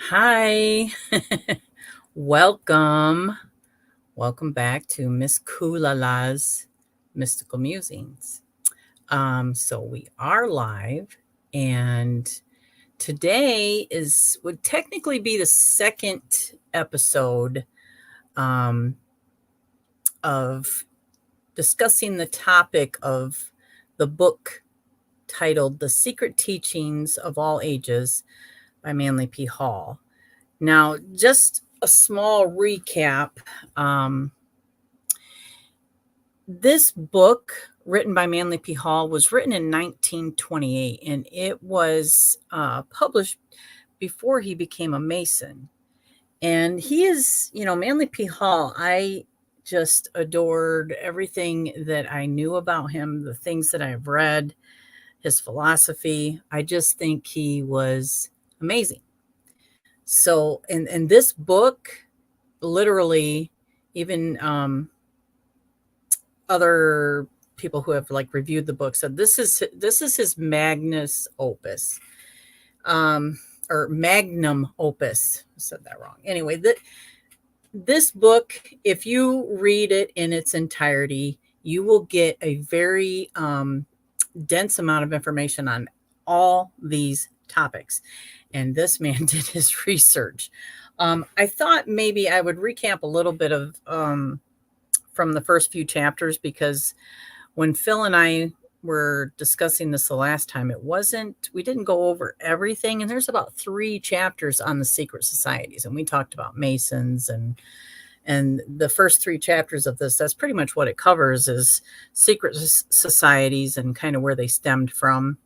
Hi, welcome. Welcome back to Miss Kulala's Mystical Musings. So we are live, and today would technically be the second episode um, of discussing the topic of the book titled The Secret Teachings of All Ages by Manly P. Hall. Now, just a small recap. This book, written by Manly P. Hall, was written in 1928, and it was published before he became a Mason. And he is, Manly P. Hall, I just adored everything that I knew about him, the things that I've read, his philosophy. I just think he was amazing. So, in this book, literally, even other people who have like reviewed the book said this is his magnus opus, or magnum opus. I said that wrong. Anyway, this book, if you read it in its entirety, you will get a very dense amount of information on all these topics. And this man did his research. I thought maybe I would recap a little bit of from the first few chapters, because when Phil and I were discussing this the last time, we didn't go over everything. And there's about 3 chapters on the secret societies. And we talked about Masons and the first 3 chapters of this, that's pretty much what it covers, is secret societies and kind of where they stemmed from.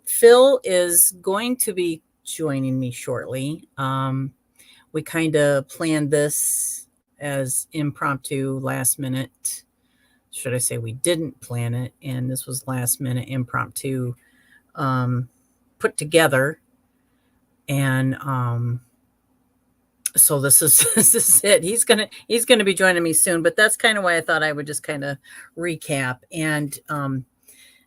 Phil is going to be joining me shortly. We kind of planned this as impromptu, last minute. Should I say we didn't plan it, and this was last minute impromptu put together. And so this is it. He's gonna be joining me soon, but that's kind of why I thought I would just kind of recap. And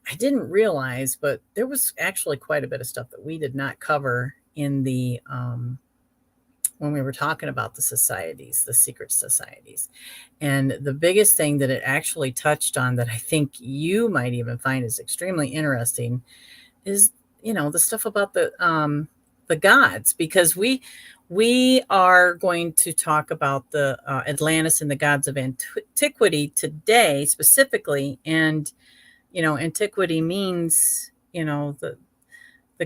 I didn't realize, but there was actually quite a bit of stuff that we did not cover in the when we were talking about the societies, the secret societies. And the biggest thing that it actually touched on that I think you might even find is extremely interesting is, the stuff about the gods, because we are going to talk about the Atlantis and the gods of antiquity today specifically. And antiquity means the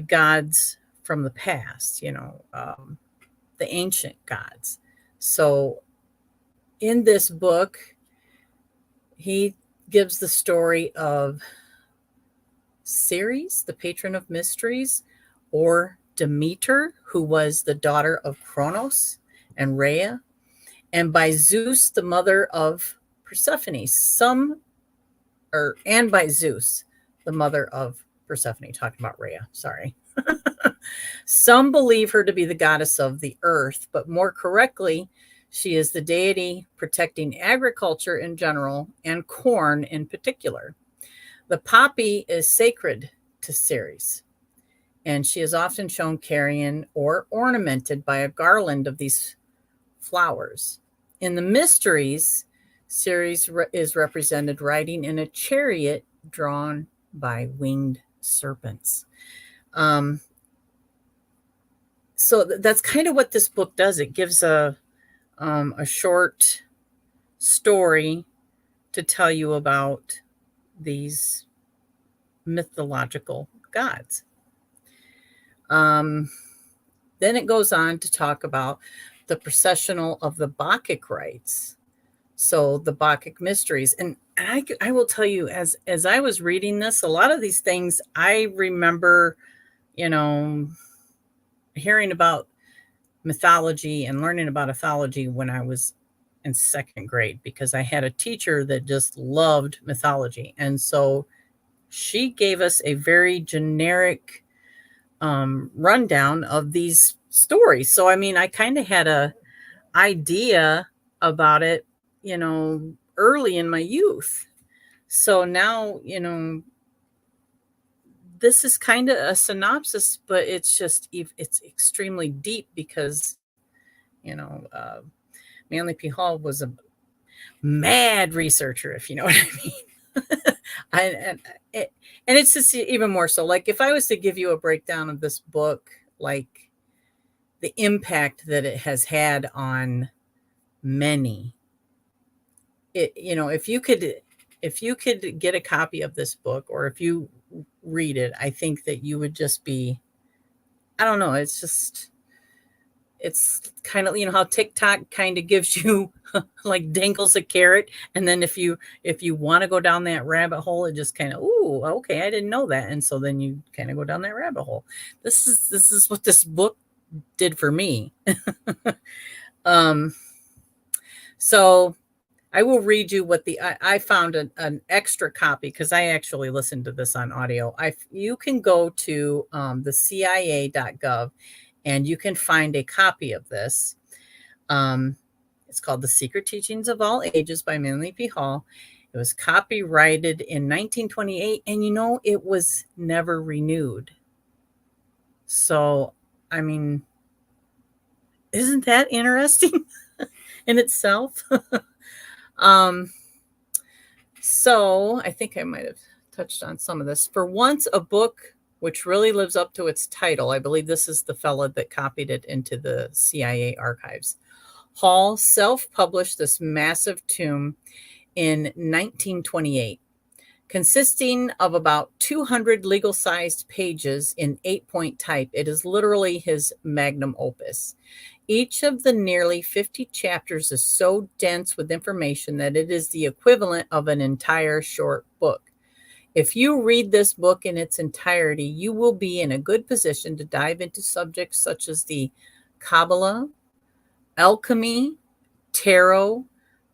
gods from the past, the ancient gods. So in this book, he gives the story of Ceres, the patron of mysteries, or Demeter, who was the daughter of Kronos and Rhea, and by Zeus, the mother of Persephone. And by Zeus, the mother of Persephone. Talking about Rhea, sorry. Some believe her to be the goddess of the earth, but more correctly, she is the deity protecting agriculture in general and corn in particular. The poppy is sacred to Ceres, and she is often shown carrying or ornamented by a garland of these flowers. In the mysteries, Ceres is represented riding in a chariot drawn by winged serpents. So that's kind of what this book does. It gives a short story to tell you about these mythological gods. Then it goes on to talk about the processional of the Bacchic rites. So the Bacchic mysteries. And I will tell you, as I was reading this, a lot of these things I remember, hearing about mythology and learning about mythology when I was in 2nd grade, because I had a teacher that just loved mythology. And so she gave us a very generic rundown of these stories. So, I kind of had a idea about it, early in my youth. So now, this is kind of a synopsis, but it's extremely deep because, you know, Manly P. Hall was a mad researcher, if you know what I mean. and, and it's just even more so. Like if I was to give you a breakdown of this book, like the impact that it has had on many, if you could get a copy of this book, or if you read it, I think that you would just be, I don't know, it's kind of, how TikTok kind of gives you like dangles a carrot, and then if you want to go down that rabbit hole, it just kind of, ooh, okay, I didn't know that, and so then you kind of go down that rabbit hole. This is what this book did for me. So I will read you what I found an extra copy, because I actually listened to this on audio. You can go to the CIA.gov and you can find a copy of this. It's called The Secret Teachings of All Ages by Manly P. Hall. It was copyrighted in 1928, and it was never renewed. So, I mean, isn't that interesting in itself? So I think I might have touched on some of this. For once, a book which really lives up to its title. I believe this is the fella that copied it into the CIA archives. Hall self-published this massive tome in 1928, consisting of about 200 legal-sized pages in 8-point type. It is literally his magnum opus. Each of the nearly 50 chapters is so dense with information that it is the equivalent of an entire short book. If you read this book in its entirety, you will be in a good position to dive into subjects such as the Kabbalah, alchemy, tarot,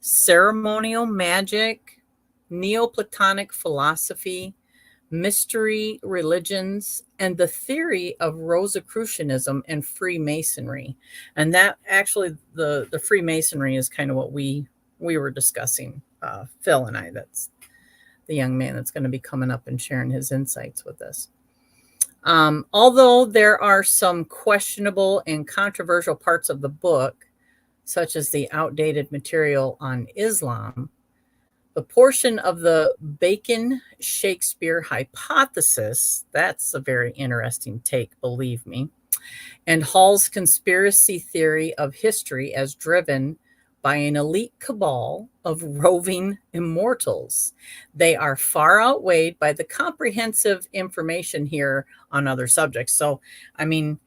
ceremonial magic, Neoplatonic philosophy, mystery religions, and the theory of Rosicrucianism and Freemasonry. And that actually, the Freemasonry is kind of what we were discussing, Phil and I. That's the young man that's going to be coming up and sharing his insights with us. Although there are some questionable and controversial parts of the book, such as the outdated material on Islam, the portion of the Bacon-Shakespeare hypothesis, that's a very interesting take, believe me, and Hall's conspiracy theory of history as driven by an elite cabal of roving immortals. They are far outweighed by the comprehensive information here on other subjects. So, I mean,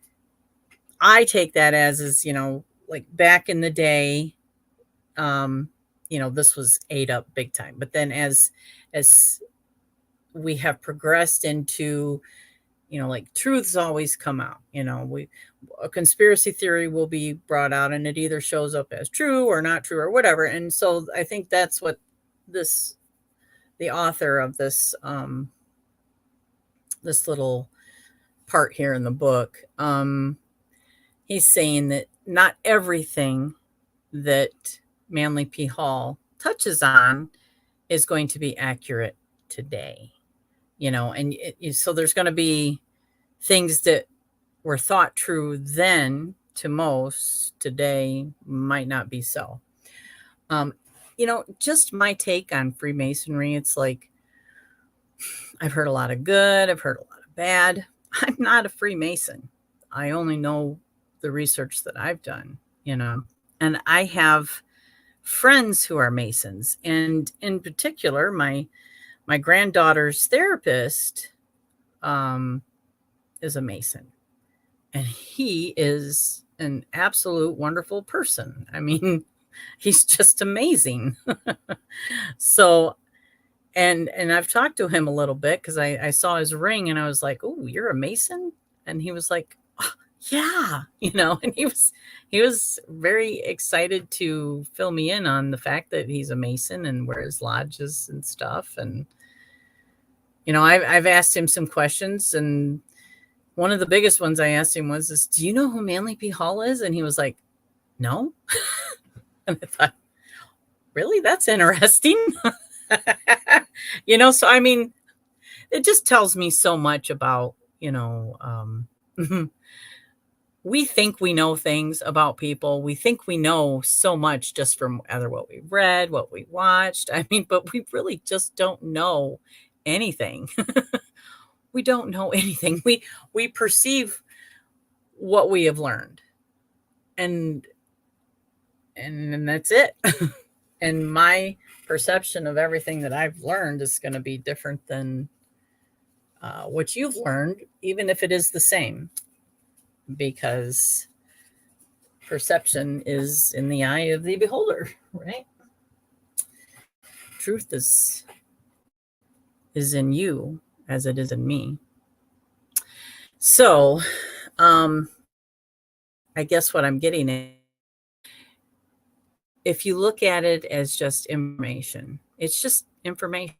I take that as like back in the day, this was ate up big time. But then as we have progressed into, like truths always come out, a conspiracy theory will be brought out and it either shows up as true or not true or whatever. And so I think that's what the author of this, this little part here in the book, he's saying that not everything that Manly P. Hall touches on is going to be accurate today, and so there's going to be things that were thought true then to most today might not be so. Just my take on Freemasonry, it's like, I've heard a lot of good, I've heard a lot of bad. I'm not a Freemason. I only know the research that I've done, and I have friends who are Masons, and in particular, my granddaughter's therapist is a Mason, and he is an absolute wonderful person. I mean, he's just amazing. So, and I've talked to him a little bit because I saw his ring and I was like, "Oh, you're a Mason?" And he was like, "Oh, yeah," and he was very excited to fill me in on the fact that he's a Mason and where his lodge is and stuff. And, I've asked him some questions, and one of the biggest ones I asked him was, do you know who Manly P. Hall is? And he was like, no. And I thought, really? That's interesting. So, I mean, it just tells me so much about, we think we know things about people. We think we know so much just from either what we read, what we watched. I mean, but we really just don't know anything. We don't know anything. We perceive what we have learned, and and that's it. And my perception of everything that I've learned is going to be different than what you've learned, even if it is the same, because perception is in the eye of the beholder, right? Truth is in you as it is in me. So, I guess what I'm getting at, if you look at it as just information, it's just information,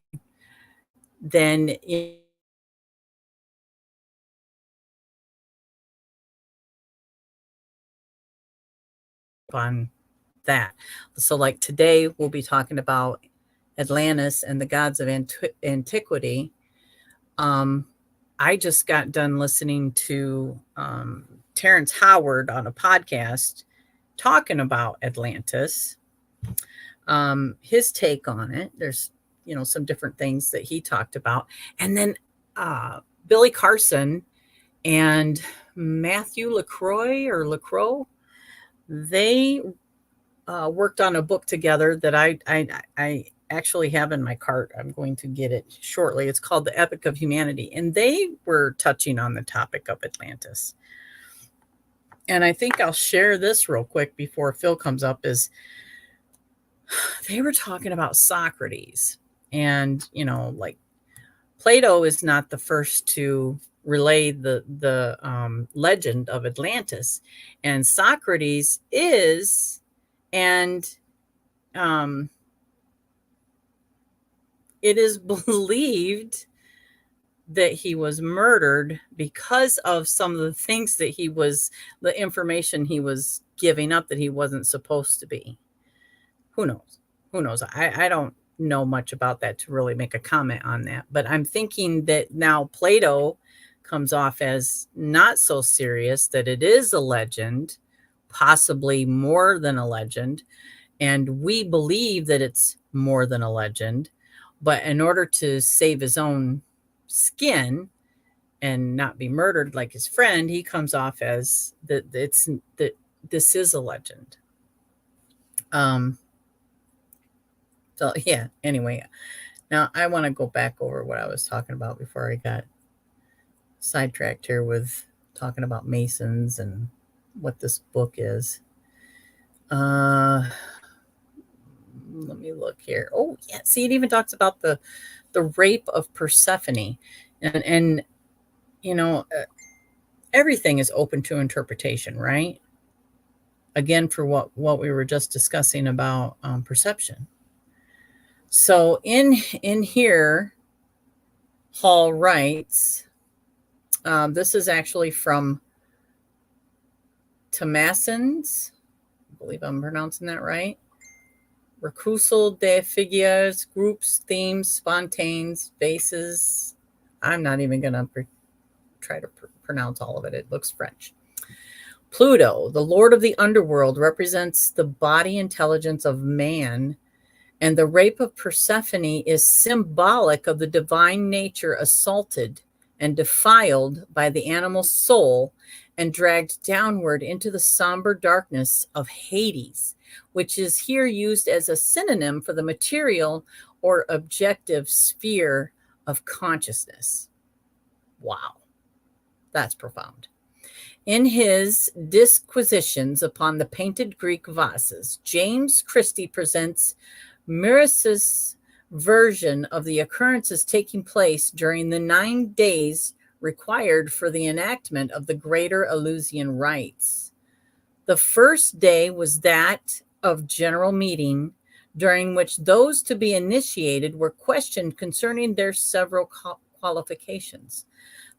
then on that. So, like today, we'll be talking about Atlantis and the gods of antiquity. I just got done listening to Terrence Howard on a podcast talking about Atlantis, his take on it. There's, some different things that he talked about. And then Billy Carson and Matthew LaCroix, they worked on a book together that I actually have in my cart. I'm going to get it shortly. It's called The Epic of Humanity. And they were touching on the topic of Atlantis. And I think I'll share this real quick before Phil comes up, is they were talking about Socrates. And, like Plato is not the first to relay the legend of Atlantis. And Socrates is, and it is believed that he was murdered because of some of the things that the information he was giving up that he wasn't supposed to be. Who knows? I don't know much about that to really make a comment on that. But I'm thinking that now Plato comes off as not so serious, that it is a legend, possibly more than a legend. And we believe that it's more than a legend. But in order to save his own skin and not be murdered like his friend, he comes off as that this is a legend. So yeah, anyway, now I want to go back over what I was talking about before I got sidetracked here with talking about Masons and what this book is. Let me look here. Oh yeah, see, it even talks about the rape of Persephone, and everything is open to interpretation, right? Again, for what we were just discussing about perception. So in here, Hall writes, this is actually from Tomassins, I believe I'm pronouncing that right. Recusal de figures, groups, themes, spontanes, bases. I'm not even going to try to pronounce all of it. It looks French. Pluto, the lord of the underworld, represents the body intelligence of man, and the rape of Persephone is symbolic of the divine nature assaulted and defiled by the animal soul and dragged downward into the somber darkness of Hades, which is here used as a synonym for the material or objective sphere of consciousness. Wow, that's profound. In his disquisitions upon the painted Greek vases, James Christie presents Myris's version of the occurrences taking place during the 9 days required for the enactment of the greater Eleusinian rites. The first day was that of general meeting, during which those to be initiated were questioned concerning their several qualifications.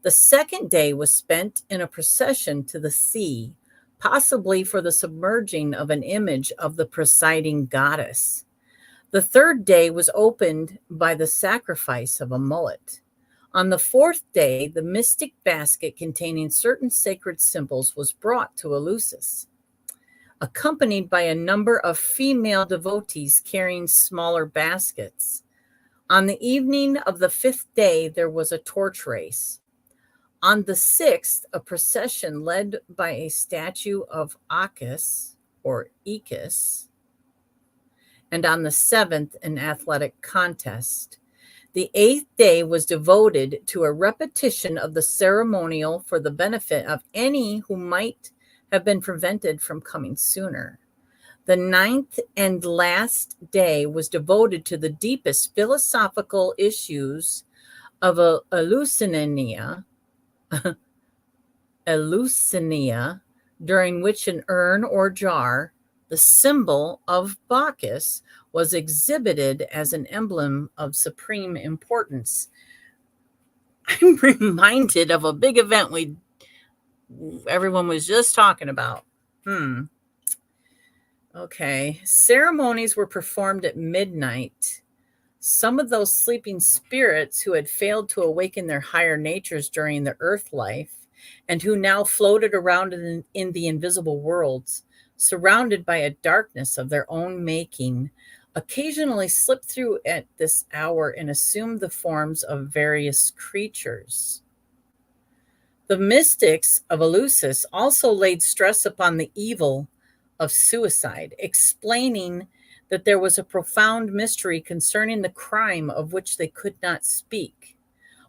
The second day was spent in a procession to the sea, possibly for the submerging of an image of the presiding goddess. The third day was opened by the sacrifice of a mullet. On the fourth day, the mystic basket containing certain sacred symbols was brought to Eleusis, accompanied by a number of female devotees carrying smaller baskets. On the evening of the fifth day, there was a torch race. On the sixth, a procession led by a statue of Acus, or Ecus, and on the seventh, an athletic contest. The eighth day was devoted to a repetition of the ceremonial for the benefit of any who might have been prevented from coming sooner. The ninth and last day was devoted to the deepest philosophical issues of Eleusinian, during which an urn or jar, the symbol of Bacchus, was exhibited as an emblem of supreme importance. I'm reminded of a big event everyone was just talking about. Okay. Ceremonies were performed at midnight. Some of those sleeping spirits who had failed to awaken their higher natures during the earth life and who now floated around in the invisible worlds, surrounded by a darkness of their own making, occasionally slipped through at this hour and assumed the forms of various creatures. The mystics of Eleusis also laid stress upon the evil of suicide, explaining that there was a profound mystery concerning the crime of which they could not speak,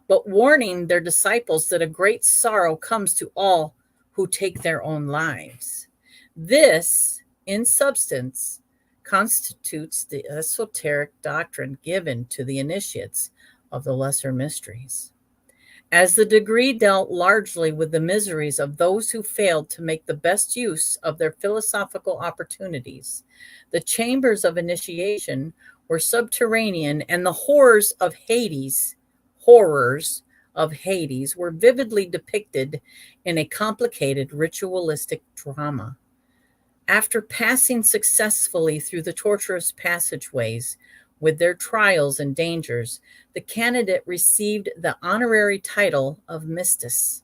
but warning their disciples that a great sorrow comes to all who take their own lives. This, in substance, constitutes the esoteric doctrine given to the initiates of the lesser mysteries. As the degree dealt largely with the miseries of those who failed to make the best use of their philosophical opportunities, the chambers of initiation were subterranean, and the horrors of Hades were vividly depicted in a complicated ritualistic drama. After passing successfully through the torturous passageways with their trials and dangers, the candidate received the honorary title of Mystus.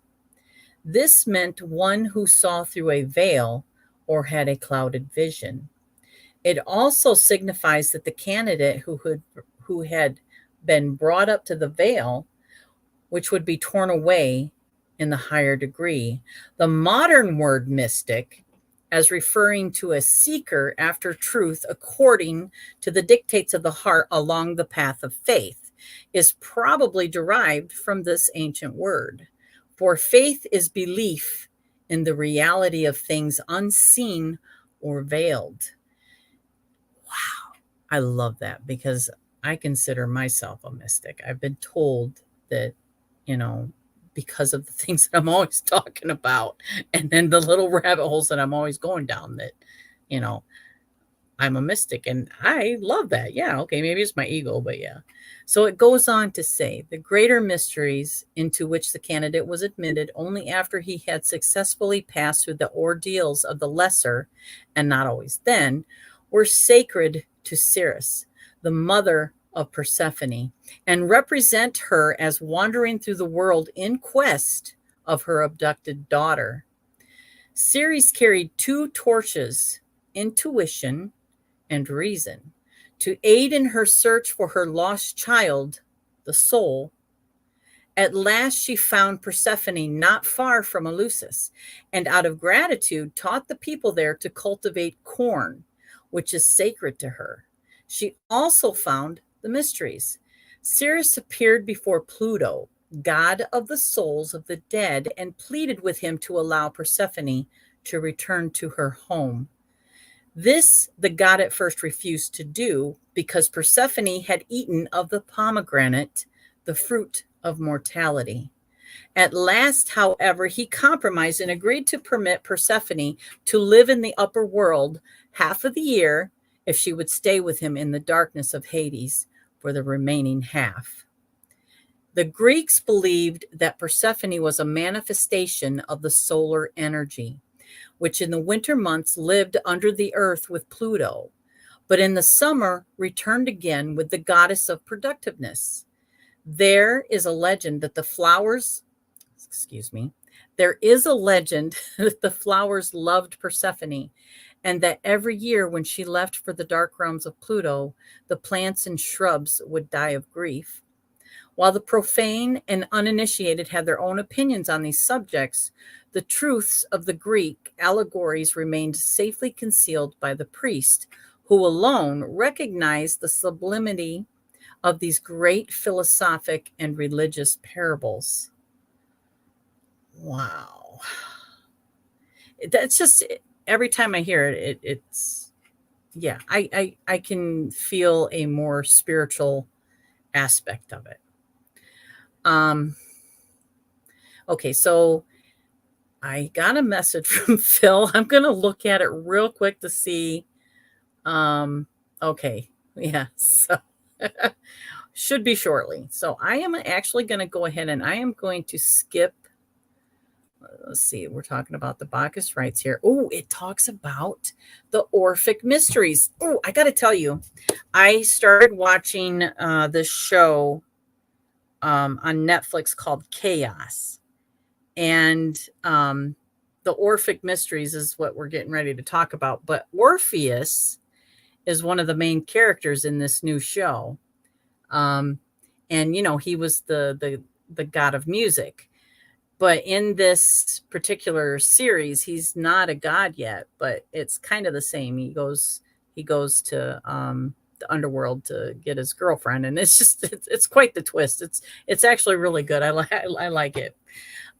This meant one who saw through a veil or had a clouded vision. It also signifies that the candidate who had been brought up to the veil, which would be torn away in the higher degree. The modern word mystic, as referring to a seeker after truth according to the dictates of the heart along the path of faith, is probably derived from this ancient word. For faith is belief in the reality of things unseen or veiled. Wow, I love that because I consider myself a mystic. I've been told that, because of the things that I'm always talking about, and then the little rabbit holes that I'm always going down, that, I'm a mystic, and I love that. Yeah, okay, maybe it's my ego, but yeah. So it goes on to say the greater mysteries into which the candidate was admitted only after he had successfully passed through the ordeals of the lesser, and not always then, were sacred to Ceres, the mother of Persephone, and represent her as wandering through the world in quest of her abducted daughter. Ceres carried two torches, intuition and reason, to aid in her search for her lost child, the soul. At last she found Persephone not far from Eleusis, and out of gratitude taught the people there to cultivate corn, which is sacred to her. She also found the mysteries. Ceres appeared before Plato, god of the souls of the dead, and pleaded with him to allow Persephone to return to her home. This the god at first refused to do because Persephone had eaten of the pomegranate, the fruit of mortality. At last, however, he compromised and agreed to permit Persephone to live in the upper world half of the year if she would stay with him in the darkness of Hades for the remaining half. The Greeks believed that Persephone was a manifestation of the solar energy, which in the winter months lived under the earth with Pluto, but in the summer returned again with the goddess of productiveness. There is a legend that the flowers, excuse me, there is a legend that the flowers loved Persephone, and that every year when she left for the dark realms of Pluto, the plants and shrubs would die of grief. While the profane and uninitiated had their own opinions on these subjects, the truths of the Greek allegories remained safely concealed by the priest, who alone recognized the sublimity of these great philosophic and religious parables. Wow. That's just, every time I hear it, it's, yeah, I can feel a more spiritual aspect of it. Okay, so I got a message from Phil. I'm going to look at it real quick to see. Okay, yeah, so should be shortly. So I am actually going to go ahead and I am going to skip. Let's see, we're talking about the Bacchus rites here. Oh, it talks about the Orphic mysteries. Oh, I got to tell you, I started watching this show on Netflix called Chaos. And the Orphic mysteries is what we're getting ready to talk about. But Orpheus is one of the main characters in this new show. And, you know, he was the god of music. But in this particular series, he's not a god yet, but it's kind of the same. He goes to the underworld to get his girlfriend, and it's quite the twist. It's actually really good. I like it.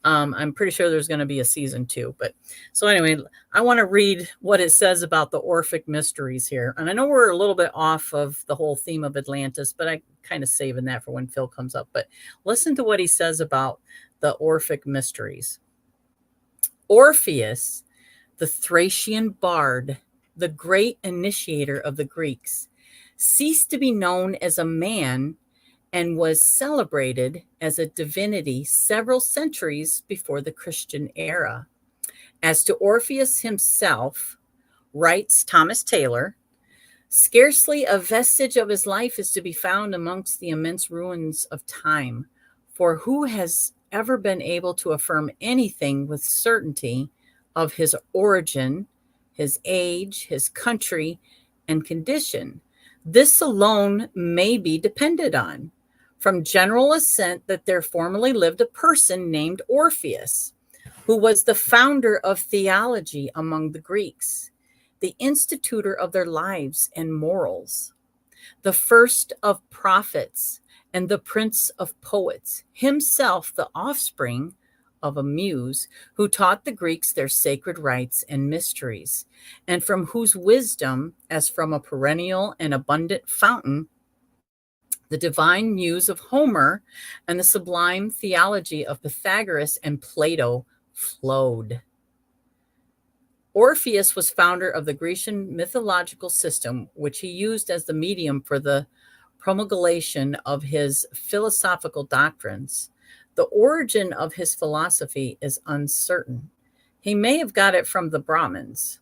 I'm pretty sure there's going to be a season 2. But so anyway, I want to read what it says about the Orphic mysteries here. And I know we're a little bit off of the whole theme of Atlantis, but I kind of saving that for when Phil comes up. But listen to what he says about the Orphic mysteries. Orpheus, the Thracian bard, the great initiator of the Greeks, ceased to be known as a man and was celebrated as a divinity several centuries before the Christian era. As to Orpheus himself, writes Thomas Taylor, scarcely a vestige of his life is to be found amongst the immense ruins of time. For who has ever been able to affirm anything with certainty of his origin, his age, his country, and condition? This alone may be depended on, from general assent that there formerly lived a person named Orpheus, who was the founder of theology among the Greeks, the institutor of their lives and morals, the first of prophets, and the prince of poets, himself the offspring of a muse who taught the Greeks their sacred rites and mysteries, and from whose wisdom, as from a perennial and abundant fountain, the divine muse of Homer and the sublime theology of Pythagoras and Plato flowed. Orpheus was founder of the Grecian mythological system, which he used as the medium for the promulgation of his philosophical doctrines. The origin of his philosophy is uncertain. He may have got it from the Brahmins,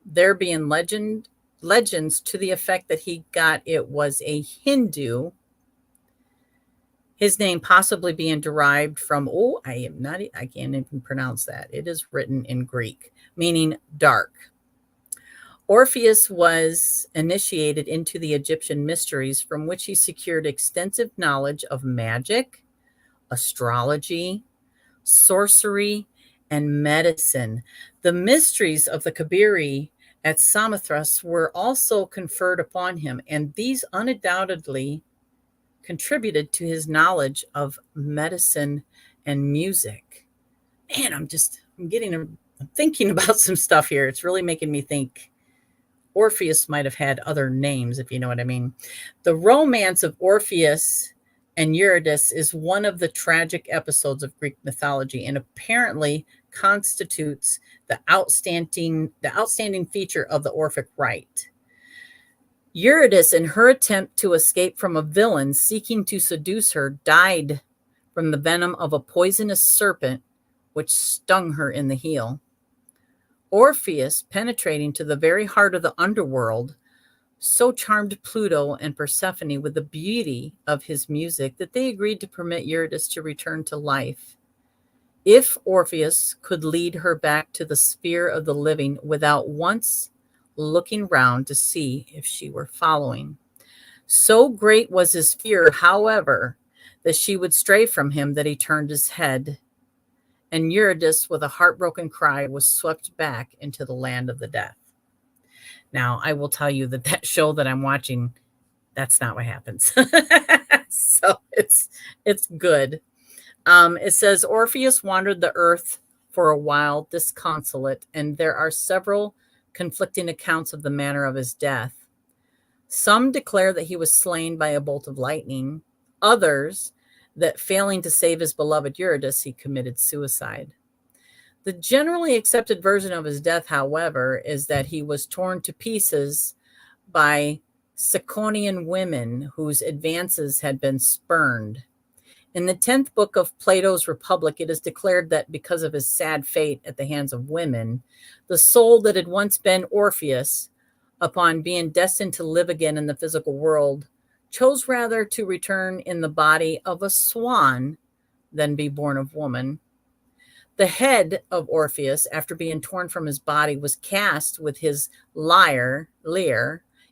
there being legends to the effect that he got it was a Hindu, his name possibly being derived from, I can't even pronounce that. It is written in Greek, meaning dark. Orpheus was initiated into the Egyptian mysteries, from which he secured extensive knowledge of magic, astrology, sorcery, and medicine. The mysteries of the Kabiri at Samothrace were also conferred upon him, and these undoubtedly contributed to his knowledge of medicine and music. Man, I'm thinking about some stuff here. It's really making me think Orpheus might have had other names, if you know what I mean. The romance of Orpheus and Eurydice is one of the tragic episodes of Greek mythology, and apparently constitutes the outstanding feature of the Orphic rite. Eurydice, in her attempt to escape from a villain seeking to seduce her, died from the venom of a poisonous serpent which stung her in the heel. Orpheus, penetrating to the very heart of the underworld, so charmed Pluto and Persephone with the beauty of his music that they agreed to permit Eurydice to return to life if Orpheus could lead her back to the sphere of the living without once looking round to see if she were following. So great was his fear, however, that she would stray from him that he turned his head, and Eurydice, with a heartbroken cry, was swept back into the land of the dead. Now, I will tell you that that show that I'm watching, that's not what happens. So it's good. It says Orpheus wandered the earth for a while disconsolate, and there are several conflicting accounts of the manner of his death. Some declare that he was slain by a bolt of lightning. Others, that failing to save his beloved Eurydice, he committed suicide. The generally accepted version of his death, however, is that he was torn to pieces by Ciconian women whose advances had been spurned. In the 10th book of Plato's Republic, it is declared that because of his sad fate at the hands of women, the soul that had once been Orpheus, upon being destined to live again in the physical world, chose rather to return in the body of a swan than be born of woman. The head of Orpheus, after being torn from his body, was cast with his lyre,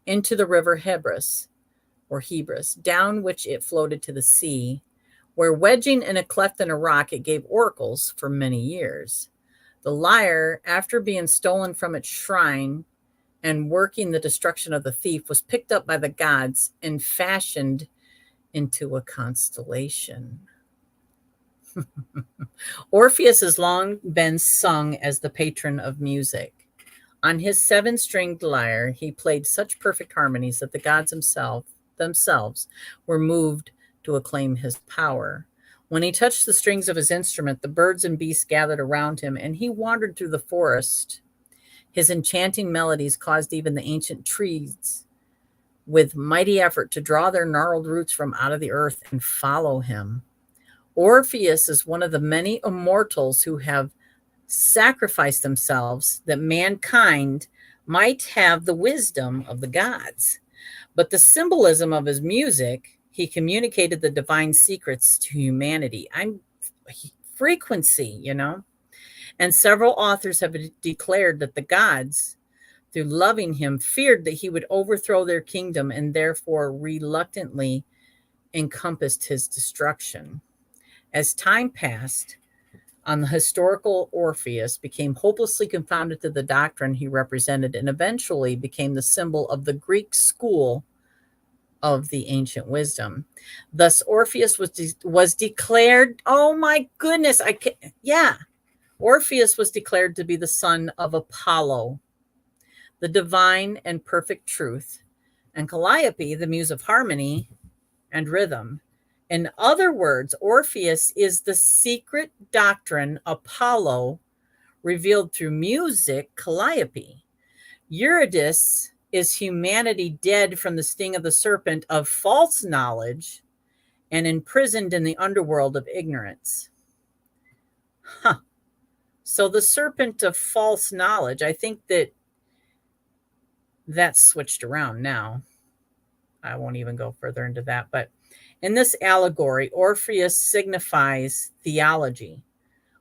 into the river Hebrus, or Hebrus, down which it floated to the sea, where wedging in a cleft in a rock, it gave oracles for many years. The lyre, after being stolen from its shrine and working the destruction of the thief, was picked up by the gods and fashioned into a constellation. Orpheus has long been sung as the patron of music. On his 7-stringed lyre, he played such perfect harmonies that the gods themselves were moved to acclaim his power. When he touched the strings of his instrument, the birds and beasts gathered around him, and he wandered through the forest. His enchanting melodies caused even the ancient trees, with mighty effort, to draw their gnarled roots from out of the earth and follow him. Orpheus is one of the many immortals who have sacrificed themselves that mankind might have the wisdom of the gods. But the symbolism of his music, he communicated the divine secrets to humanity. Frequency, And several authors have declared that the gods, through loving him, feared that he would overthrow their kingdom and therefore reluctantly encompassed his destruction. As time passed on, the historical Orpheus became hopelessly confounded to the doctrine he represented and eventually became the symbol of the Greek school of the ancient wisdom. Thus, Orpheus was declared, oh my goodness, Orpheus was declared to be the son of Apollo, the divine and perfect truth, and Calliope, the muse of harmony and rhythm. In other words, Orpheus is the secret doctrine Apollo revealed through music, Calliope. Eurydice is humanity dead from the sting of the serpent of false knowledge and imprisoned in the underworld of ignorance. So the serpent of false knowledge, I think that's switched around now. I won't even go further into that, but in this allegory, Orpheus signifies theology,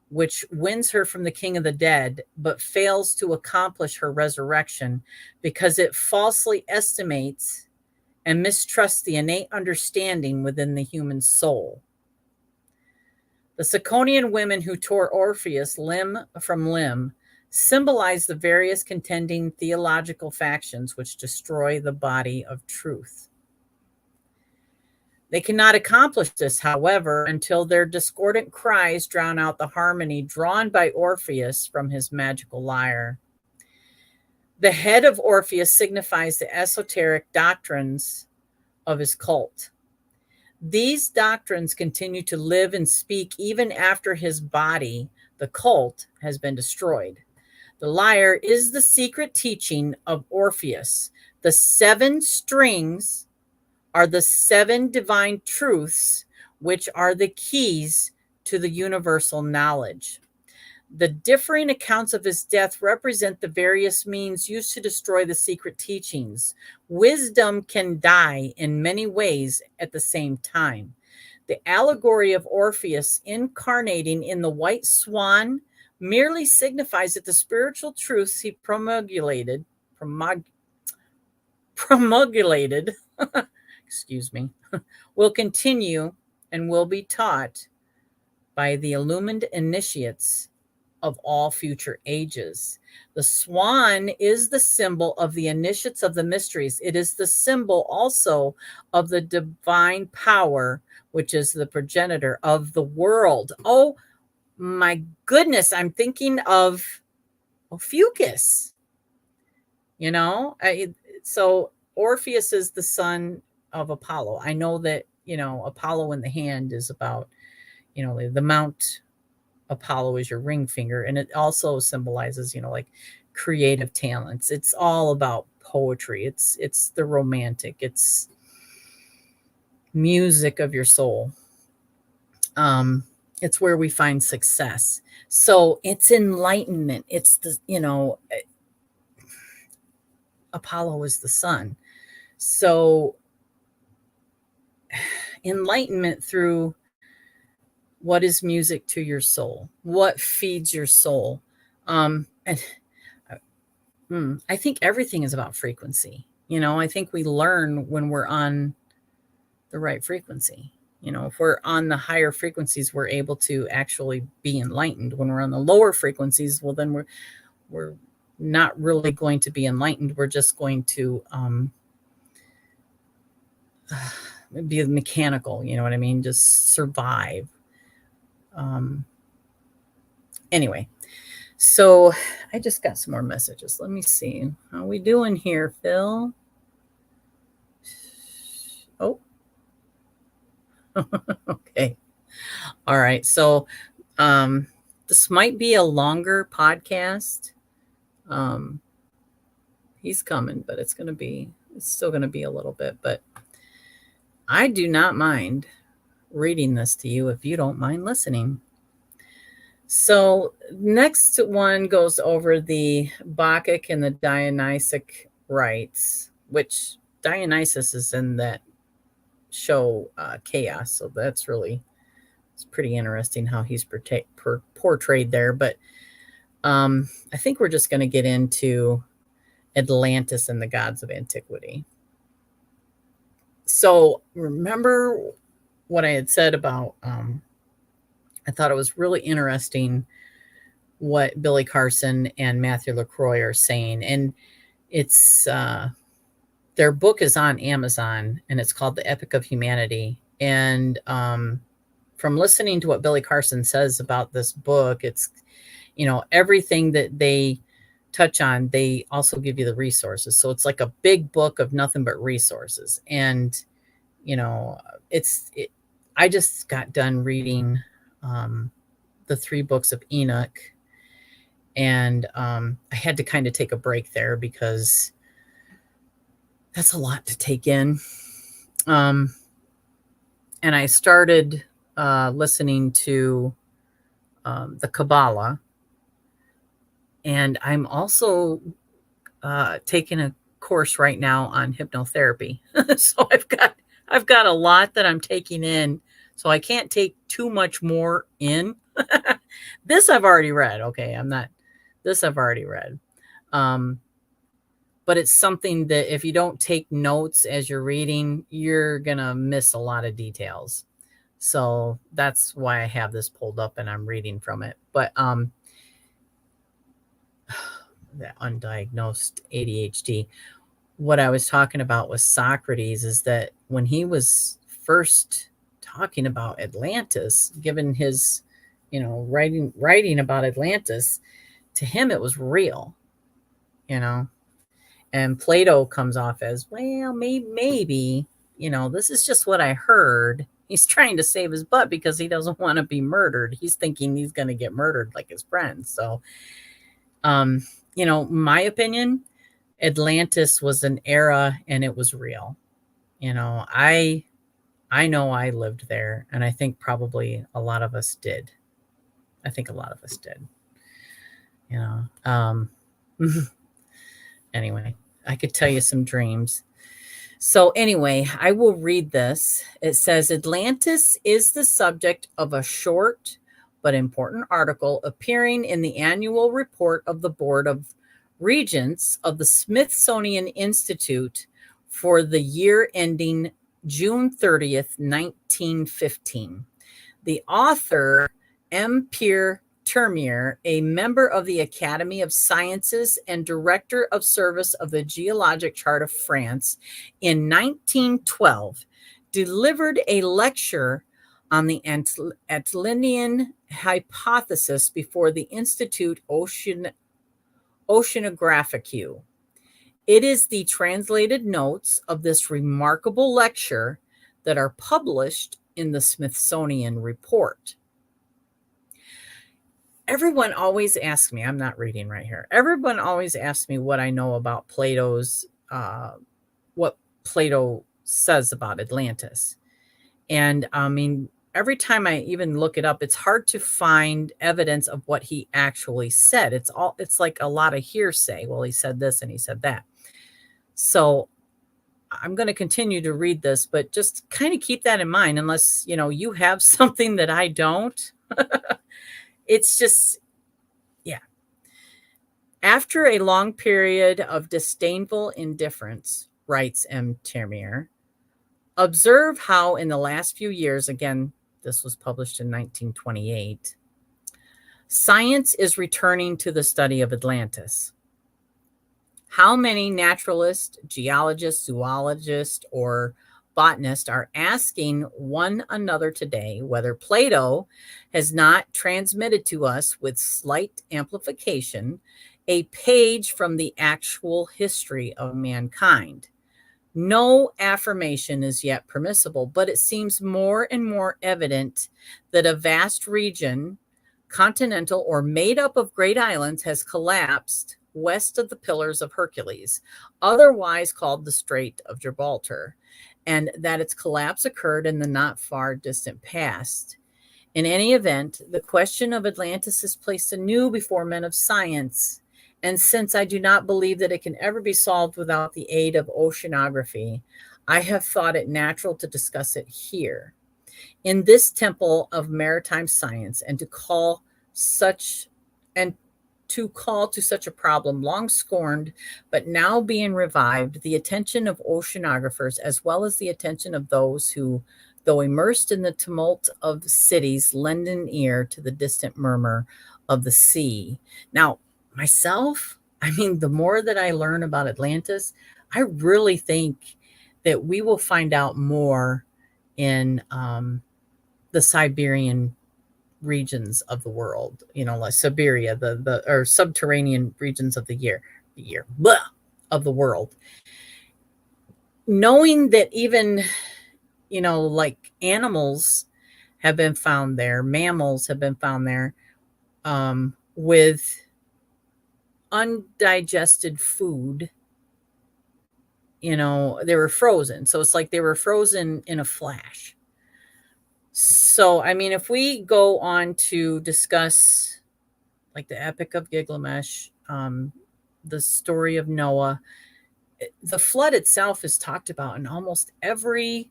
which wins her from the king of the dead, but fails to accomplish her resurrection because it falsely estimates and mistrusts the innate understanding within the human soul. The Ciconian women who tore Orpheus limb from limb symbolize the various contending theological factions which destroy the body of truth. They cannot accomplish this, however, until their discordant cries drown out the harmony drawn by Orpheus from his magical lyre. The head of Orpheus signifies the esoteric doctrines of his cult. These doctrines continue to live and speak even after his body, the cult, has been destroyed. The lyre is the secret teaching of Orpheus. The 7 strings are the 7 divine truths, which are the keys to the universal knowledge. The differing accounts of his death represent the various means used to destroy the secret teachings. Wisdom can die in many ways at the same time. The allegory of Orpheus incarnating in the white swan merely signifies that the spiritual truths he promulgated, excuse me, will continue and will be taught by the illumined initiates of all future ages. The swan is the symbol of the initiates of the mysteries. It is the symbol also of the divine power, which is the progenitor of the world. Oh my goodness, I'm thinking of Ophiuchus. So Orpheus is the son of Apollo. I know that, Apollo in the hand is about, the Mount Apollo is your ring finger, and it also symbolizes, like creative talents. It's all about poetry. It's the romantic. It's music of your soul. It's where we find success. So it's enlightenment. It's Apollo is the sun. So enlightenment through what is music to your soul, what feeds your soul. And I think everything is about frequency. I think we learn when we're on the right frequency. If we're on the higher frequencies, we're able to actually be enlightened. When we're on the lower frequencies, well, then we're not really going to be enlightened. We're just going to be mechanical, you know what I mean? Just survive. Anyway, so I just got some more messages. Let me see. How we doing here, Phil? Oh. Okay. All right. So this might be a longer podcast. He's coming, but it's still going to be a little bit, but I do not mind reading this to you if you don't mind listening. So next one goes over the Bacchic and the Dionysic rites, which Dionysus is in that show Chaos. So it's pretty interesting how he's portrayed there. But I think we're just going to get into Atlantis and the gods of antiquity. So remember what I had said about, I thought it was really interesting what Billy Carson and Matthew LaCroix are saying. And it's, their book is on Amazon, and it's called The Epic of Humanity. And from listening to what Billy Carson says about this book, it's, everything that they touch on, they also give you the resources. So it's like a big book of nothing but resources. And, I just got done reading the 3 books of Enoch. And I had to kind of take a break there because that's a lot to take in. And I started listening to the Kabbalah. And I'm also taking a course right now on hypnotherapy. So I've got a lot that I'm taking in. So I can't take too much more in. This I've already read. Okay, this I've already read. But it's something that if you don't take notes as you're reading, you're going to miss a lot of details. So that's why I have this pulled up and I'm reading from it. But that undiagnosed ADHD, what I was talking about with Socrates is that when he was first talking about Atlantis, given his, writing about Atlantis, to him it was real, and Plato comes off as, well, maybe, this is just what I heard. He's trying to save his butt because he doesn't want to be murdered. He's thinking he's going to get murdered like his friends. So, my opinion, Atlantis was an era and it was real. I know I lived there, and I think probably a lot of us did. you know. Anyway, I could tell you some dreams. So, anyway, I will read this. It says Atlantis is the subject of a short but important article appearing in the annual report of the Board of Regents of the Smithsonian Institute for the year ending June 30th, 1915. The author, M. Pierre Termier, a member of the Academy of Sciences and director of service of the Geologic Chart of France in 1912, delivered a lecture on the Atlantean hypothesis before the Institute Oceanographique. It is the translated notes of this remarkable lecture that are published in the Smithsonian report. Everyone always asks me, I'm not reading right here. Everyone always asks me what I know about what Plato says about Atlantis. And I mean, every time I even look it up, it's hard to find evidence of what he actually said. It's like a lot of hearsay. Well, he said this and he said that. So I'm going to continue to read this, but just kind of keep that in mind, unless, you have something that I don't. It's just, yeah. After a long period of disdainful indifference, writes M. Termier, observe how in the last few years, again, this was published in 1928, science is returning to the study of Atlantis. How many naturalists, geologists, zoologists, or botanists are asking one another today whether Plato has not transmitted to us with slight amplification a page from the actual history of mankind. No affirmation is yet permissible, but it seems more and more evident that a vast region, continental or made up of great islands, has collapsed west of the Pillars of Hercules, otherwise called the Strait of Gibraltar, and that its collapse occurred in the not far distant past. In any event, the question of Atlantis is placed anew before men of science, and since I do not believe that it can ever be solved without the aid of oceanography, I have thought it natural to discuss it here, in this temple of maritime science, and to call to such a problem, long scorned, but now being revived, the attention of oceanographers, as well as the attention of those who, though immersed in the tumult of cities, lend an ear to the distant murmur of the sea. Now, myself, I mean, the more that I learn about Atlantis, I really think that we will find out more in the Siberian regions of the world, like Siberia, the or subterranean regions of of the world. Knowing that even, like animals have been found there, mammals have been found there, with undigested food, they were frozen. So it's like they were frozen in a flash. So, I mean, if we go on to discuss like the Epic of Gilgamesh, the story of Noah, the flood itself is talked about in almost every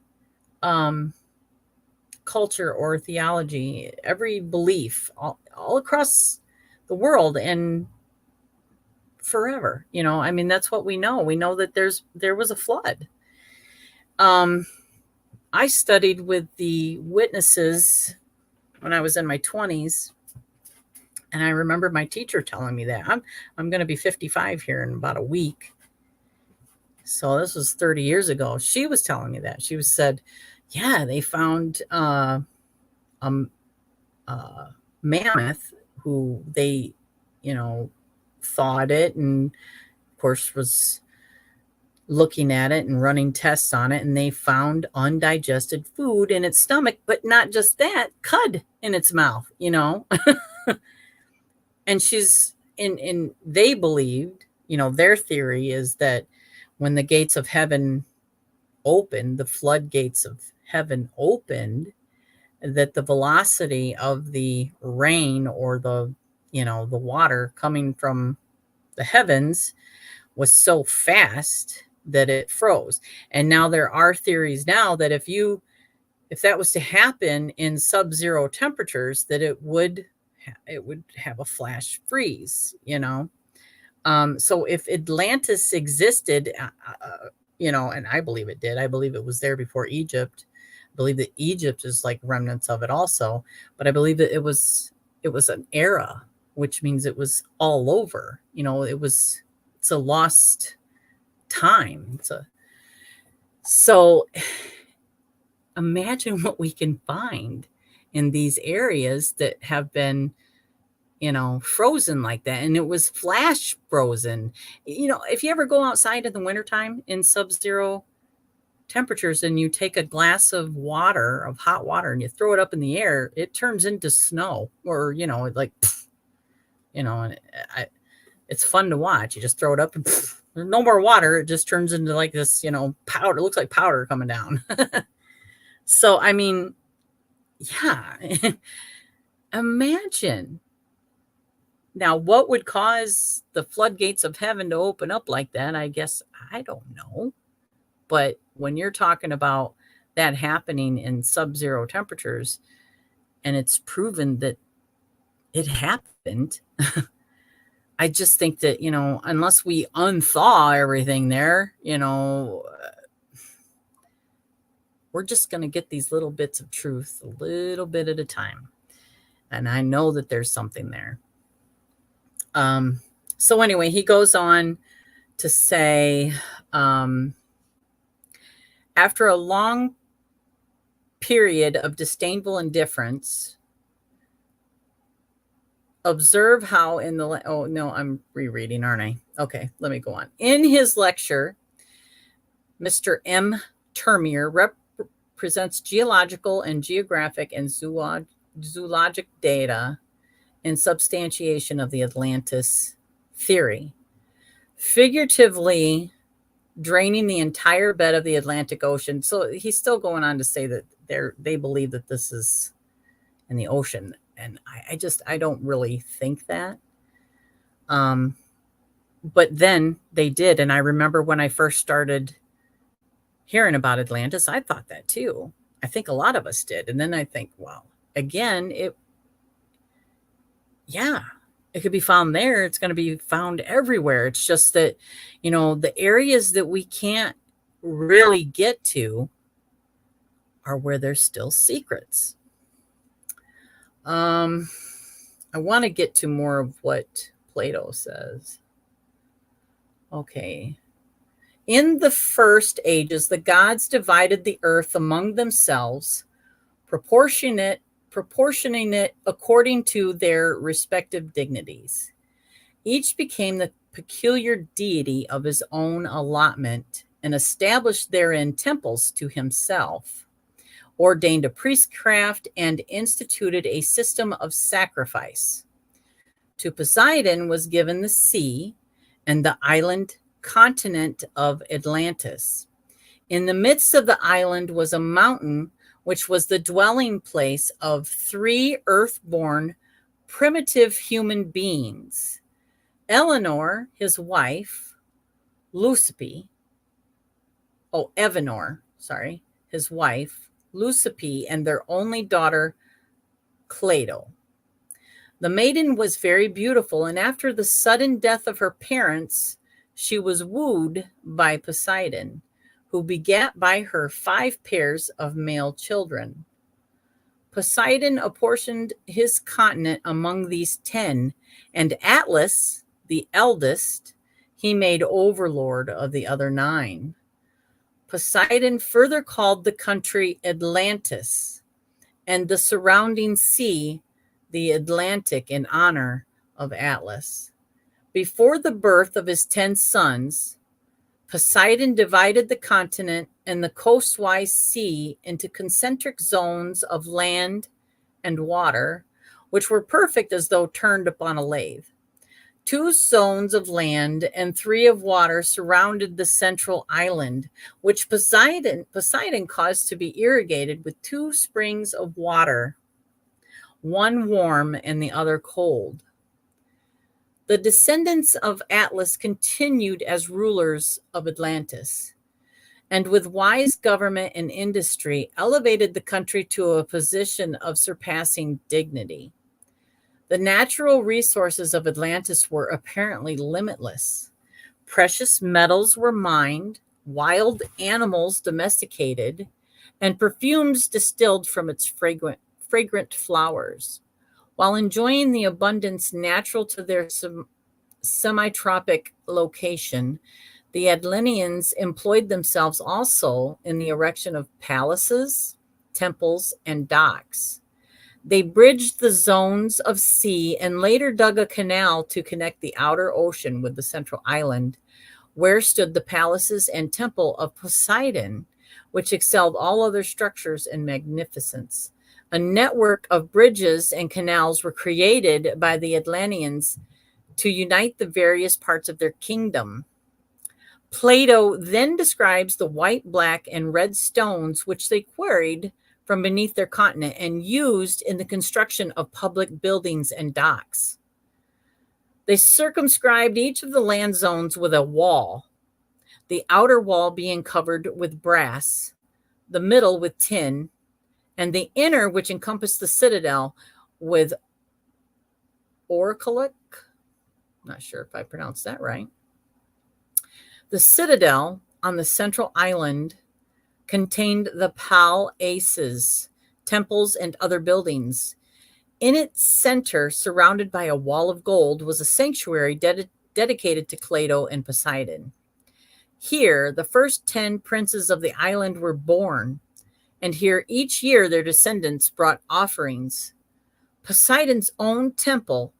culture or theology, every belief, all across the world and forever. I mean, that's what we know. We know that there was a flood. I studied with the witnesses when I was in my 20s. And I remember my teacher telling me that. I'm going to be 55 here in about a week. So this was 30 years ago. She was telling me that. She said, yeah, they found a mammoth who they, thawed it, and of course was looking at it and running tests on it, and they found undigested food in its stomach, but not just that, cud in its mouth, And they believed, their theory is that when the gates of heaven opened, the floodgates of heaven opened, that the velocity of the rain or the the water coming from the heavens was so fast that it froze. And now there are theories now that if that was to happen in sub-zero temperatures, that it would have a flash freeze. So if Atlantis existed, and I believe it did. I believe it was there before Egypt. I believe that Egypt is like remnants of it also. But I believe that it was an era, which means it was all over. It's a lost time. So imagine what we can find in these areas that have been frozen like that. And it was flash frozen. If you ever go outside in the wintertime in sub-zero temperatures and you take a glass of hot water, and you throw it up in the air, it turns into snow, or, and it's fun to watch. You just throw it up and there's no more water. It just turns into like this, powder. It looks like powder coming down. So, I mean, yeah, imagine. Now, what would cause the floodgates of heaven to open up like that? I guess I don't know. But when you're talking about that happening in sub-zero temperatures, and it's proven that it happened, I just think that, unless we unthaw everything there, we're just going to get these little bits of truth a little bit at a time. And I know that there's something there. So anyway, he goes on to say, after a long period of disdainful indifference, observe how I'm rereading, aren't I? Okay, let me go on. In his lecture, Mr. M. Termier presents geological and geographic and zoologic data in substantiation of the Atlantis theory, figuratively draining the entire bed of the Atlantic Ocean. So he's still going on to say that they believe that this is in the ocean. And I don't really think that. But then they did. And I remember when I first started hearing about Atlantis, I thought that too. I think a lot of us did. And then I think, well, again, it could be found there. It's going to be found everywhere. It's just that, the areas that we can't really get to are where there's still secrets. I want to get to more of what Plato says. Okay. In the first ages, the gods divided the earth among themselves, proportioning it according to their respective dignities. Each became the peculiar deity of his own allotment and established therein temples to himself, ordained a priestcraft, and instituted a system of sacrifice. To Poseidon was given the sea and the island continent of Atlantis. In the midst of the island was a mountain, which was the dwelling place of 3 earth-born primitive human beings: Evanor, his wife, his wife, Lucipe, and their only daughter, Cleito. The maiden was very beautiful, and after the sudden death of her parents, she was wooed by Poseidon, who begat by her 5 pairs of male children. Poseidon apportioned his continent among these 10, and Atlas, the eldest, he made overlord of the other 9. Poseidon further called the country Atlantis, and the surrounding sea the Atlantic, in honor of Atlas. Before the birth of his 10 sons, Poseidon divided the continent and the coastwise sea into concentric zones of land and water, which were perfect as though turned upon a lathe. 2 zones of land and 3 of water surrounded the central island, which Poseidon caused to be irrigated with 2 springs of water, one warm and the other cold. The descendants of Atlas continued as rulers of Atlantis, and with wise government and industry, elevated the country to a position of surpassing dignity. The natural resources of Atlantis were apparently limitless. Precious metals were mined, wild animals domesticated, and perfumes distilled from its fragrant flowers. While enjoying the abundance natural to their semi-tropic location, the Atlanteans employed themselves also in the erection of palaces, temples, and docks. They bridged the zones of sea and later dug a canal to connect the outer ocean with the central island, where stood the palaces and temple of Poseidon, which excelled all other structures in magnificence. A network of bridges and canals were created by the Atlanteans to unite the various parts of their kingdom. Plato then describes the white, black, and red stones which they quarried from beneath their continent and used in the construction of public buildings and docks. They circumscribed each of the land zones with a wall, the outer wall being covered with brass, the middle with tin, and the inner, which encompassed the citadel, with Orphic. Not sure if I pronounced that right. The citadel on the central island contained the palaces, temples, and other buildings. In its center, surrounded by a wall of gold, was a sanctuary dedicated to Plato and Poseidon. Here, the first 10 princes of the island were born, and here each year their descendants brought offerings. Poseidon's own temple,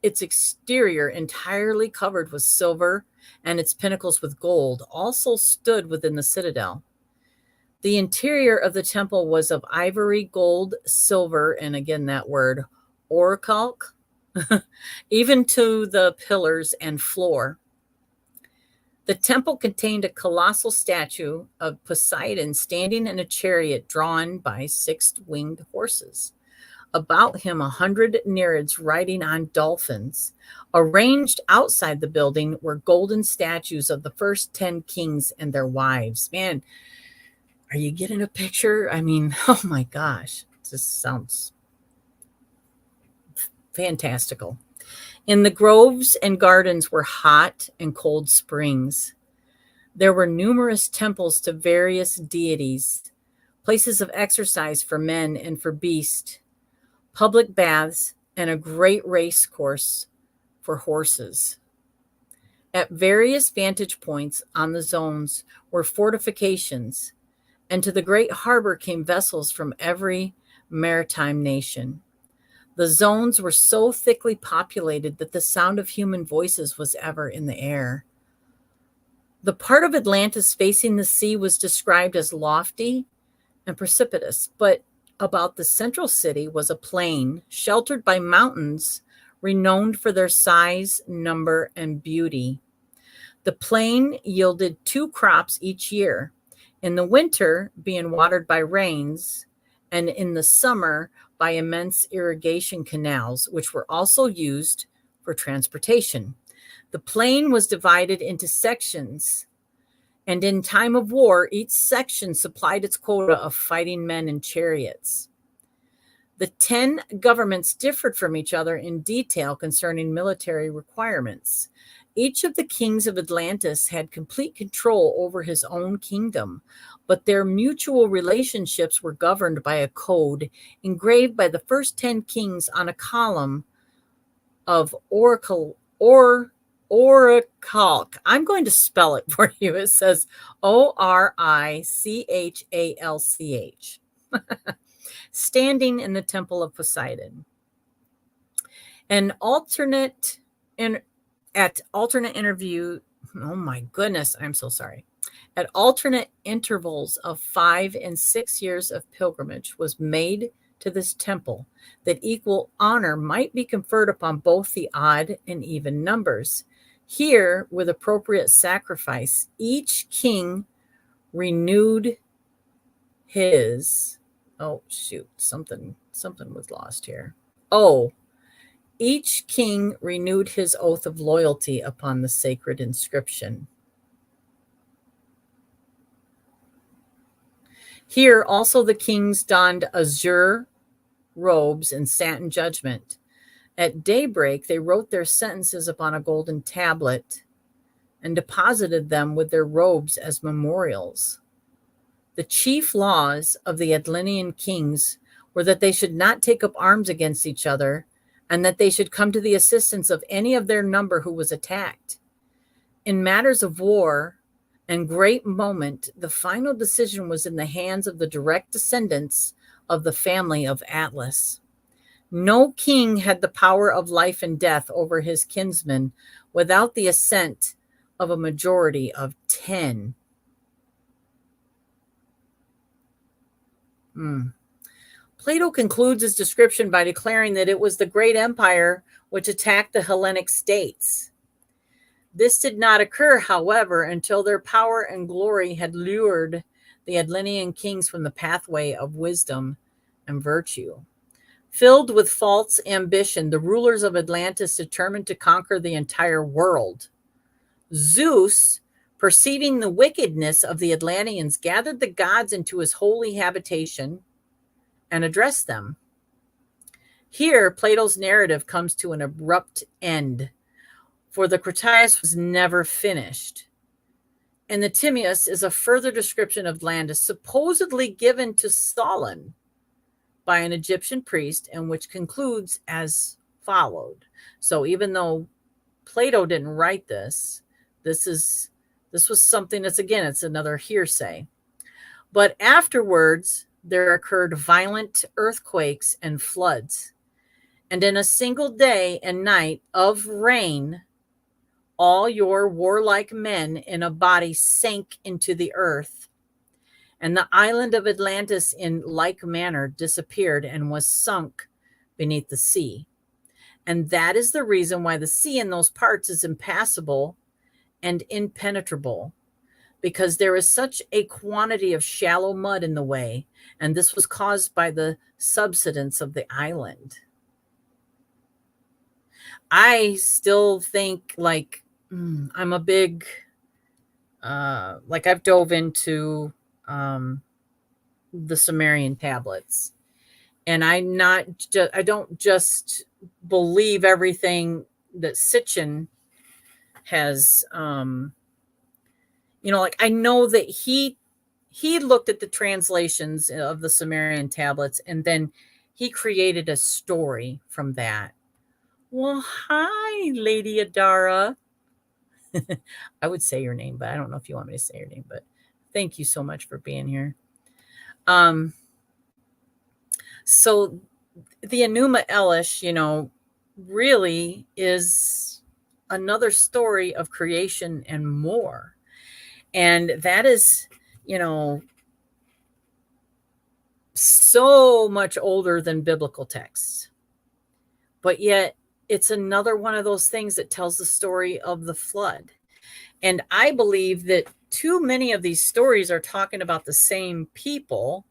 its exterior entirely covered with silver and its pinnacles with gold, also stood within the citadel. The interior of the temple was of ivory, gold, silver, and again that word, orichalc, even to the pillars and floor. The temple contained a colossal statue of Poseidon standing in a chariot drawn by 6 winged horses. About him, 100 Nereids riding on dolphins. Arranged outside the building were golden statues of the first 10 kings and their wives. Man, are you getting a picture? I mean, oh my gosh, this sounds fantastical. In the groves and gardens were hot and cold springs. There were numerous temples to various deities, places of exercise for men and for beasts, public baths, and a great race course for horses. At various vantage points on the zones were fortifications, and to the great harbor came vessels from every maritime nation. The zones were so thickly populated that the sound of human voices was ever in the air. The part of Atlantis facing the sea was described as lofty and precipitous, but about the central city was a plain sheltered by mountains renowned for their size, number, and beauty. The plain yielded 2 crops each year, in the winter being watered by rains, and in the summer by immense irrigation canals, which were also used for transportation. The plain was divided into sections, and in time of war, each section supplied its quota of fighting men and chariots. The 10 governments differed from each other in detail concerning military requirements. Each of the kings of Atlantis had complete control over his own kingdom, but their mutual relationships were governed by a code engraved by the first 10 kings on a column of orichalc. I'm going to spell it for you. It says Orichalch, standing in the temple of Poseidon. At alternate intervals of 5 and 6 years of pilgrimage was made to this temple, that equal honor might be conferred upon both the odd and even numbers. Here, with appropriate sacrifice, each king renewed his something was lost here. Each king renewed his oath of loyalty upon the sacred inscription. Here also the kings donned azure robes and sat in judgment. At daybreak they wrote their sentences upon a golden tablet and deposited them with their robes as memorials. The chief laws of the Atlantean kings were that they should not take up arms against each other, and that they should come to the assistance of any of their number who was attacked. In matters of war and great moment, the final decision was in the hands of the direct descendants of the family of Atlas. No king had the power of life and death over his kinsmen without the assent of a majority of 10. Plato concludes his description by declaring that it was the great empire which attacked the Hellenic states. This did not occur, however, until their power and glory had lured the Atlantean kings from the pathway of wisdom and virtue. Filled with false ambition, the rulers of Atlantis determined to conquer the entire world. Zeus, perceiving the wickedness of the Atlanteans, gathered the gods into his holy habitation and addressed them. Here, Plato's narrative comes to an abrupt end, for the Critias was never finished. And the Timaeus is a further description of Atlantis, supposedly given to Solon by an Egyptian priest, and which concludes as followed. So even though Plato didn't write this, this was something that's, again, it's another hearsay. But afterwards, there occurred violent earthquakes and floods. And in a single day and night of rain, all your warlike men in a body sank into the earth. And the island of Atlantis in like manner disappeared and was sunk beneath the sea. And that is the reason why the sea in those parts is impassable and impenetrable, because there is such a quantity of shallow mud in the way, and this was caused by the subsidence of the island. I still think, like, I'm a big, like, I've dove into the Sumerian tablets, and I don't just believe everything that Sitchin has, like, I know that he looked at the translations of the Sumerian tablets, and then he created a story from that. Well, hi, Lady Adara. I would say your name, but I don't know if you want me to say your name, but thank you so much for being here. So the Enuma Elish, really is another story of creation and more. And that is, so much older than biblical texts. But yet it's another one of those things that tells the story of the flood. And I believe that too many of these stories are talking about the same people.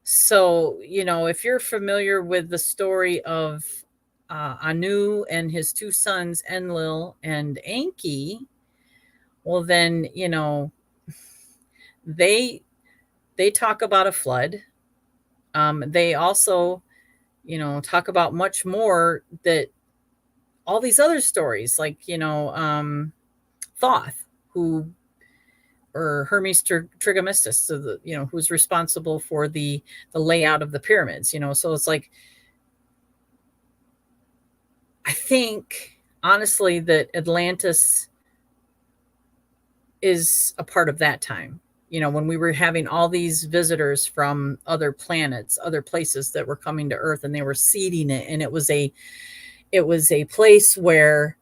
So, if you're familiar with the story of Anu and his two sons, Enlil and Enki, well, then, they talk about a flood. They also, talk about much more, that all these other stories, like, Thoth, or Hermes Trismegistus, so who's responsible for the layout of the pyramids, so it's like, I think honestly that Atlantis is a part of that time, when we were having all these visitors from other planets, other places that were coming to Earth, and they were seeding it, and it was a place where,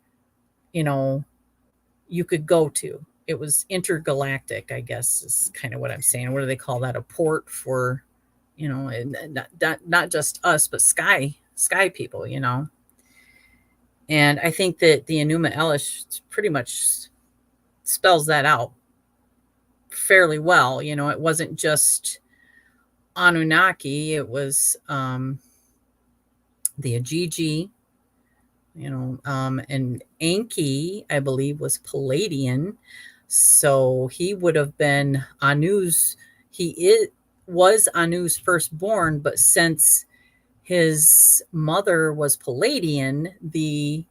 you could go to. It was intergalactic, I guess, is kind of what I'm saying. What do they call that? A port for, not just us, but sky people, And I think that the Enuma Elish pretty much spells that out fairly well. It wasn't just Anunnaki. It was the Ajiji, And Enki, I believe, was Palladian, so he would have been Anu's. Was Anu's firstborn, but since his mother was Palladian, the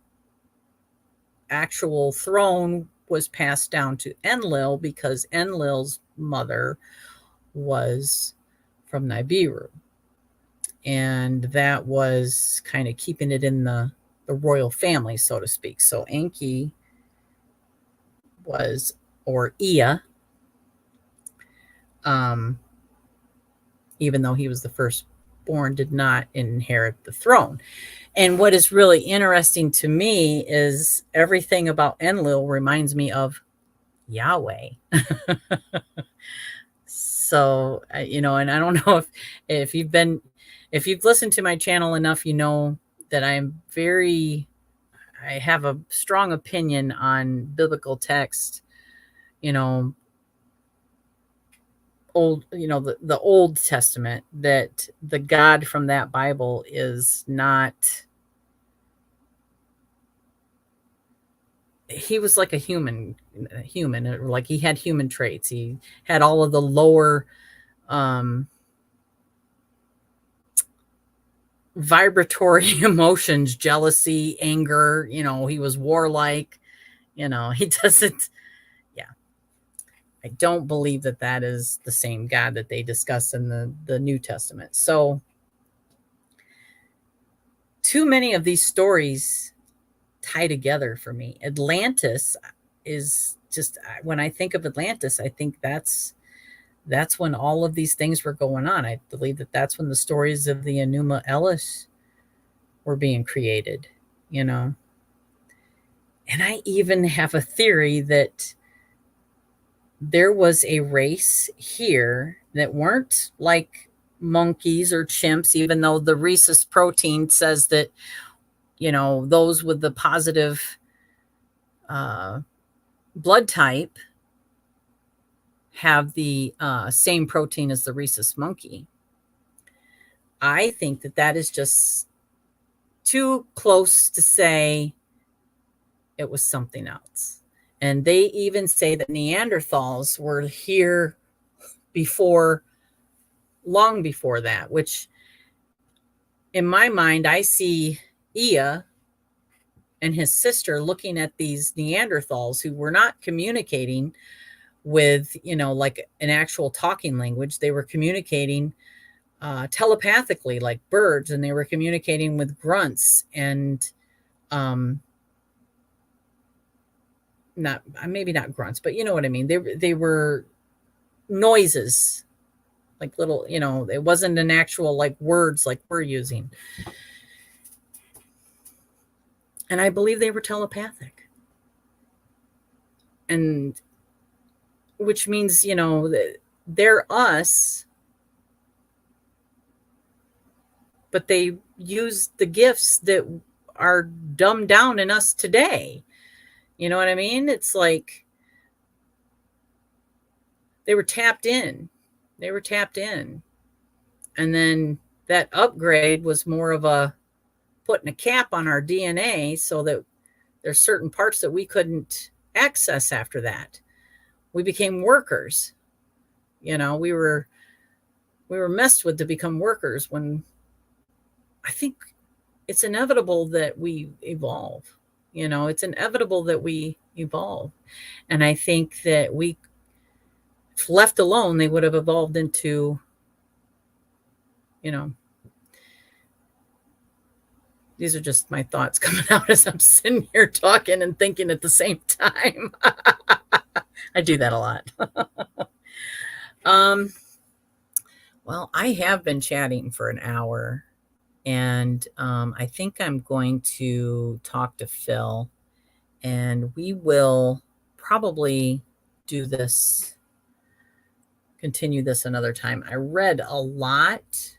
actual throne was passed down to Enlil because Enlil's mother was from Nibiru. And that was kind of keeping it in the royal family, so to speak. So Enki was, or Ea, even though he was the firstborn, did not inherit the throne. And what is really interesting to me is everything about Enlil reminds me of Yahweh. So, and I don't know if you've listened to my channel enough, you know that I have a strong opinion on biblical text, old, the Old Testament, that the God from that Bible is not, he was like a human, like he had human traits. He had all of the lower vibratory emotions, jealousy, anger, he was warlike, he doesn't, yeah. I don't believe that is the same God that they discuss in the New Testament. So too many of these stories tie together for me. Atlantis is just, when I think of Atlantis, I think that's when all of these things were going on. I believe that's when the stories of the Enuma Elish were being created, And I even have a theory that there was a race here that weren't like monkeys or chimps, even though the rhesus protein says that, those with the positive blood type have the same protein as the rhesus monkey. I think that is just too close to say it was something else. And they even say that Neanderthals were here long before that, which in my mind, I see Ea and his sister looking at these Neanderthals who were not communicating with, like an actual talking language. They were communicating telepathically like birds, and they were communicating with grunts and maybe not grunts, but you know what I mean. They were noises, like little, it wasn't an actual like words like we're using. And I believe they were telepathic. And which means, they're us, but they use the gifts that are dumbed down in us today. You know what I mean? It's like they were tapped in. And then that upgrade was more of a putting a cap on our DNA so that there's certain parts that we couldn't access after that. We became workers. We were messed with to become workers, when I think it's inevitable that we evolve. It's inevitable that we evolve. And I think that if left alone, they would have evolved into, these are just my thoughts coming out as I'm sitting here talking and thinking at the same time. I do that a lot. Well, I have been chatting for an hour, and I think I'm going to talk to Phil, and we will probably continue this another time. I read a lot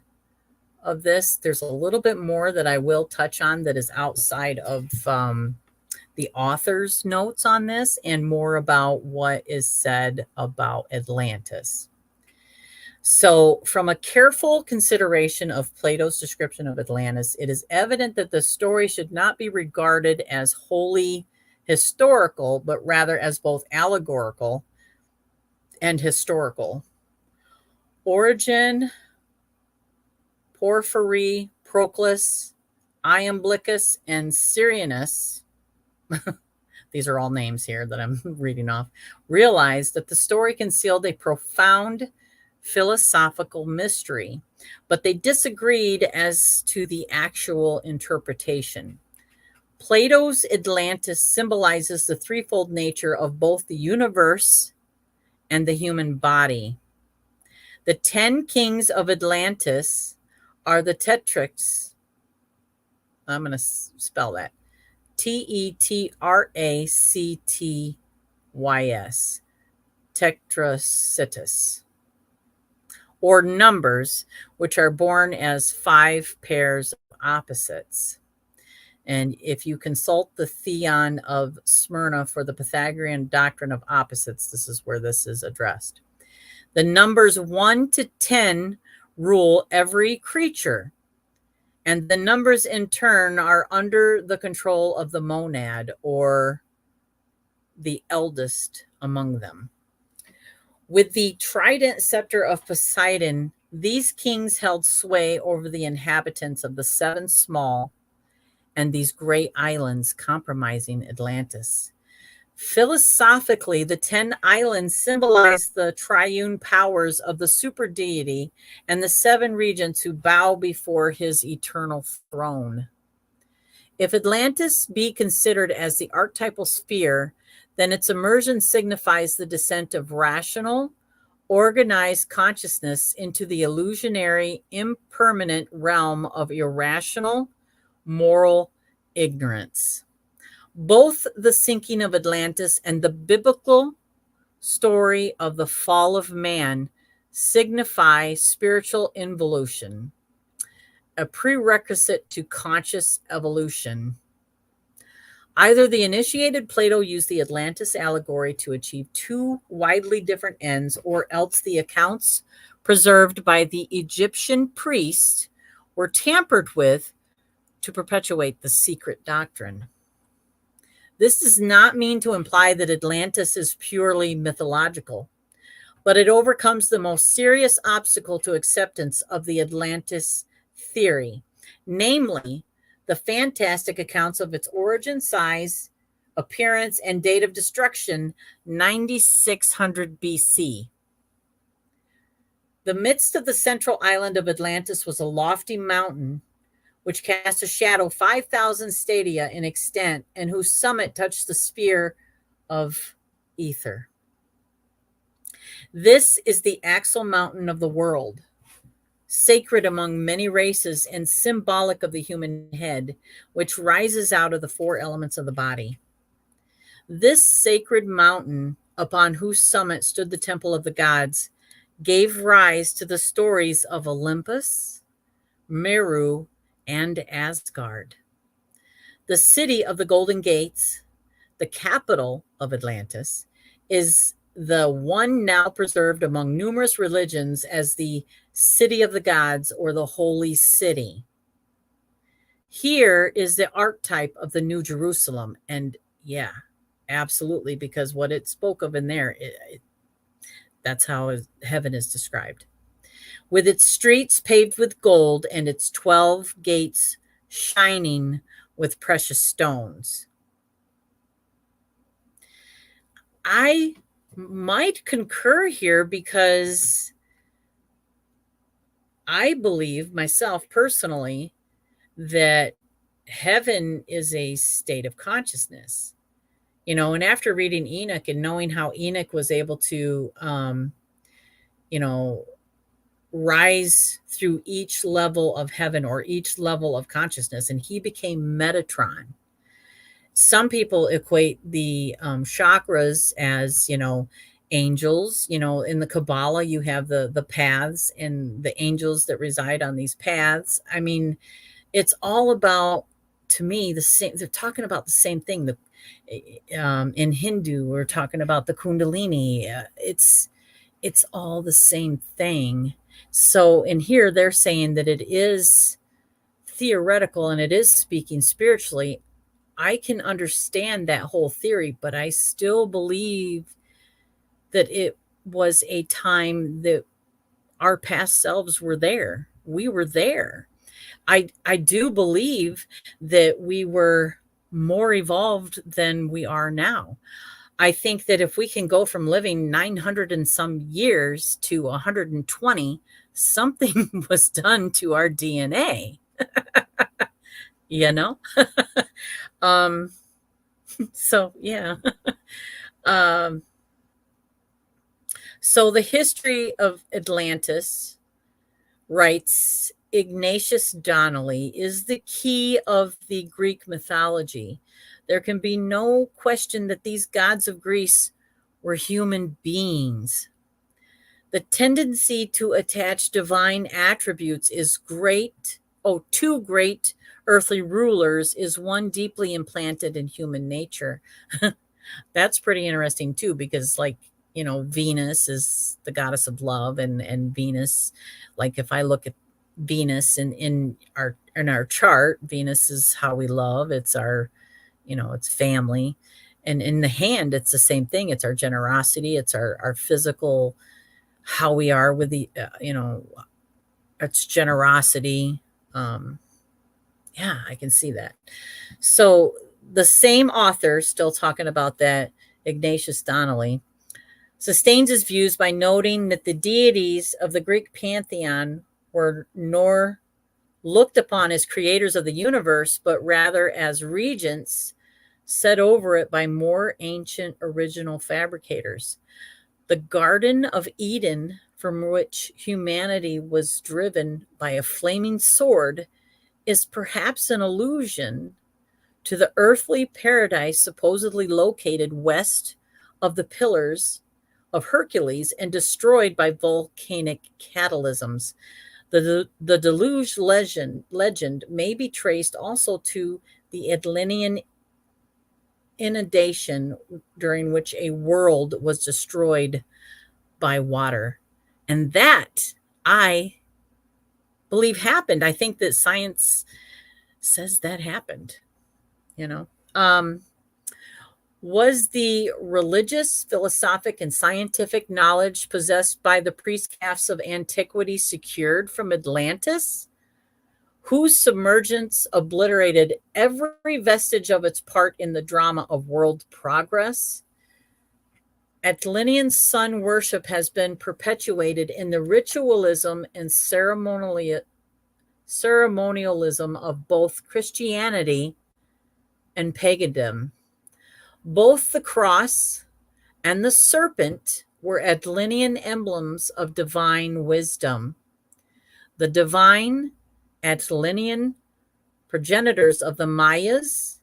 of this. There's a little bit more that I will touch on that is outside of the author's notes on this, and more about what is said about Atlantis. So, from a careful consideration of Plato's description of Atlantis, it is evident that the story should not be regarded as wholly historical, but rather as both allegorical and historical. Origin, Porphyry, Proclus, Iamblichus, and Syrianus, these are all names here that I'm reading off, realized that the story concealed a profound philosophical mystery, but they disagreed as to the actual interpretation. Plato's Atlantis symbolizes the threefold nature of both the universe and the human body. The 10 kings of Atlantis are the tetrarchs. I'm going to spell that. Tetractys. Tetracitus. Or numbers, which are born as 5 pairs of opposites. And if you consult the Theon of Smyrna for the Pythagorean doctrine of opposites, this is where this is addressed. The numbers 1 to 10 rule every creature, and the numbers in turn are under the control of the monad, or the eldest among them. With the trident scepter of Poseidon, these kings held sway over the inhabitants of the 7 small and these great islands comprising Atlantis. Philosophically, the 10 islands symbolize the triune powers of the super deity and the 7 regents who bow before his eternal throne. If Atlantis be considered as the archetypal sphere, then its immersion signifies the descent of rational, organized consciousness into the illusionary, impermanent realm of irrational, moral ignorance. Both the sinking of Atlantis and the biblical story of the fall of man signify spiritual involution, a prerequisite to conscious evolution. Either the initiated Plato used the Atlantis allegory to achieve 2 widely different ends, or else the accounts preserved by the Egyptian priests were tampered with to perpetuate the secret doctrine. This does not mean to imply that Atlantis is purely mythological, but it overcomes the most serious obstacle to acceptance of the Atlantis theory, namely the fantastic accounts of its origin, size, appearance, and date of destruction, 9600 BC. The midst of the central island of Atlantis was a lofty mountain which cast a shadow 5,000 stadia in extent, and whose summit touched the sphere of ether. This is the axle mountain of the world, sacred among many races and symbolic of the human head, which rises out of the 4 elements of the body. This sacred mountain, upon whose summit stood the temple of the gods, gave rise to the stories of Olympus, Meru, and Asgard. The city of the Golden Gates, the capital of Atlantis, is the one now preserved among numerous religions as the city of the gods, or the holy city. Here is the archetype of the New Jerusalem. And yeah, absolutely, because what it spoke of in there, that's how heaven is described. With its streets paved with gold and its 12 gates shining with precious stones. I might concur here, because I believe myself personally that heaven is a state of consciousness. And after reading Enoch and knowing how Enoch was able to, rise through each level of heaven, or each level of consciousness, and he became Metatron. Some people equate the chakras as, angels. In the Kabbalah, you have the paths and the angels that reside on these paths. I mean, it's all about, to me, the same. They're talking about the same thing. In Hindu, we're talking about the Kundalini. it's all the same thing. So in here, they're saying that it is theoretical and it is speaking spiritually. I can understand that whole theory, but I still believe that it was a time that our past selves were there. We were there. I do believe that we were more evolved than we are now. I think that if we can go from living 900 and some years to 120, something was done to our DNA, you know? um, so, yeah. um, so, the history of Atlantis, writes Ignatius Donnelly, is the key of the Greek mythology. There can be no question that these gods of Greece were human beings. The tendency to attach divine attributes is great, to great earthly rulers is one deeply implanted in human nature. That's pretty interesting too, because Venus is the goddess of love, and Venus, like if I look at Venus in our chart, Venus is how we love. It's our, it's family. And in the hand, it's the same thing. It's our generosity. It's our physical, how we are with it's generosity. Yeah, I can see that. So the same author, still talking about that, Ignatius Donnelly, sustains his views by noting that the deities of the Greek pantheon were nor looked upon as creators of the universe, but rather as regents set over it by more ancient original fabricators. The Garden of Eden, from which humanity was driven by a flaming sword, is perhaps an allusion to the earthly paradise supposedly located west of the Pillars of Hercules and destroyed by volcanic catalysms. The deluge legend may be traced also to the Atlantean inundation, during which a world was destroyed by water. And that, I believe, happened. I think that science says that happened, you know. Was the religious, philosophic, and scientific knowledge possessed by the priest-calves of antiquity secured from Atlantis, whose submergence obliterated every vestige of its part in the drama of world progress? Atlantean sun worship has been perpetuated in the ritualism and ceremonialism of both Christianity and pagandom. Both the cross and the serpent were Atlantean emblems of divine wisdom. The divine Atlantean progenitors of the Mayas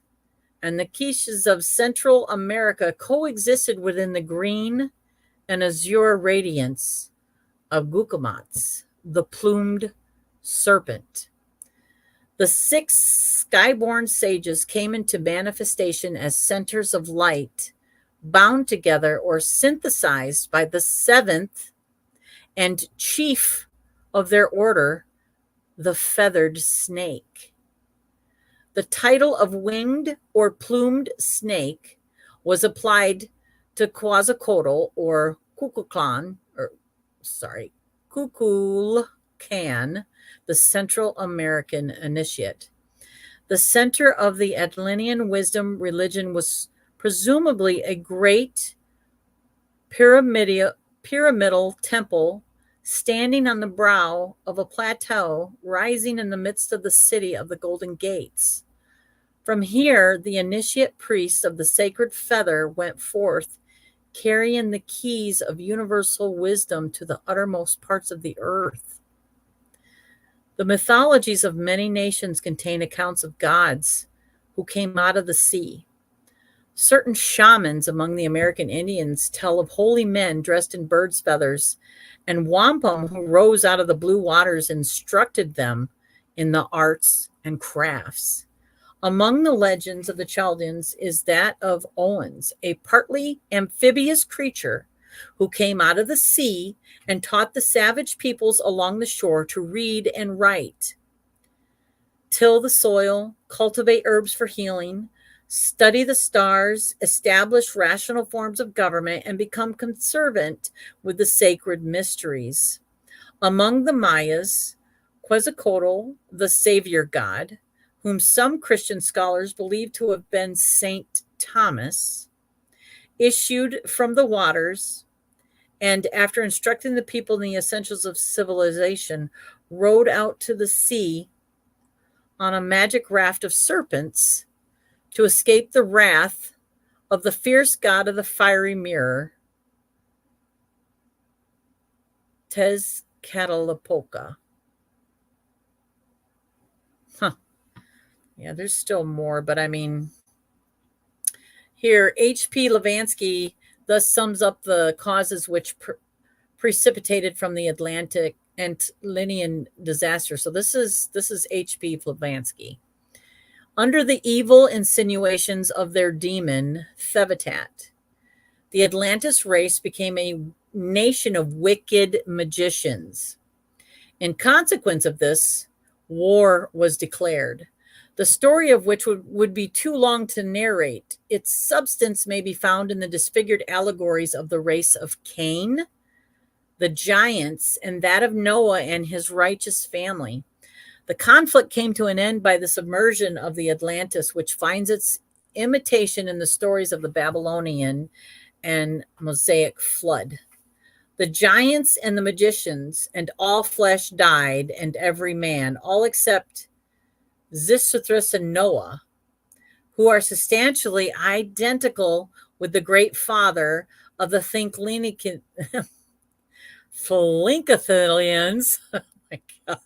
and the Quiches of Central America coexisted within the green and azure radiance of Gucumatz, the plumed serpent. The 6 skyborn sages came into manifestation as centers of light, bound together or synthesized by the 7th and chief of their order, the feathered snake. The title of winged or plumed snake was applied to Quetzalcoatl or Kukulkan, the Central American initiate. The center of the Atlantean wisdom religion was presumably a great pyramidal temple standing on the brow of a plateau rising in the midst of the city of the Golden Gates. From here, the initiate priests of the sacred feather went forth, carrying the keys of universal wisdom to the uttermost parts of the earth. The mythologies of many nations contain accounts of gods who came out of the sea. Certain shamans among the American Indians tell of holy men dressed in birds' feathers and wampum who rose out of the blue waters and instructed them in the arts and crafts. Among the legends of the Chaldeans is that of Owens, a partly amphibious creature who came out of the sea and taught the savage peoples along the shore to read and write, till the soil, cultivate herbs for healing, study the stars, establish rational forms of government, and become conservant with the sacred mysteries. Among the Mayas, Quetzalcoatl, the savior god, whom some Christian scholars believe to have been Saint Thomas, issued from the waters and, after instructing the people in the essentials of civilization, rode out to the sea on a magic raft of serpents to escape the wrath of the fierce god of the fiery mirror, Tezcatlipoca. Yeah, there's still more, but I mean, here, H.P. Levansky thus sums up the causes which precipitated from the Atlantic Antlian disaster. So this is H.P. Levansky. Under the evil insinuations of their demon, Thevitat, the Atlantis race became a nation of wicked magicians. In consequence of this, war was declared, the story of which would be too long to narrate. Its substance may be found in the disfigured allegories of the race of Cain, the giants, and that of Noah and his righteous family. The conflict came to an end by the submersion of the Atlantis, which finds its imitation in the stories of the Babylonian and Mosaic flood. The giants and the magicians and all flesh died, and every man, all except Xisuthros and Noah, who are substantially identical with the great father of the Thlinkithilians. Oh my God,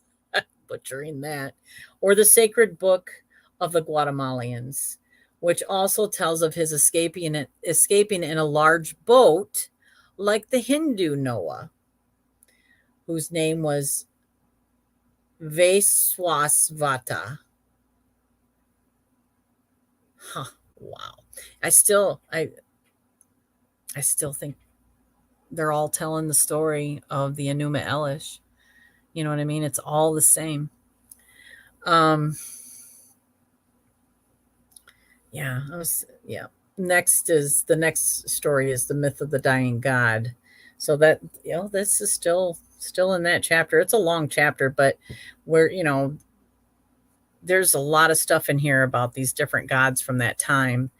butchering that. Or the sacred book of the Guatemalans, which also tells of his escaping in a large boat, like the Hindu Noah, whose name was Vaiswasvata. Huh, wow. I still think they're all telling the story of the Enuma Elish. You know what I mean? It's all the same. Yeah. The next story is the myth of the dying god. So that, this is still in that chapter. It's a long chapter, but where, there's a lot of stuff in here about these different gods from that time.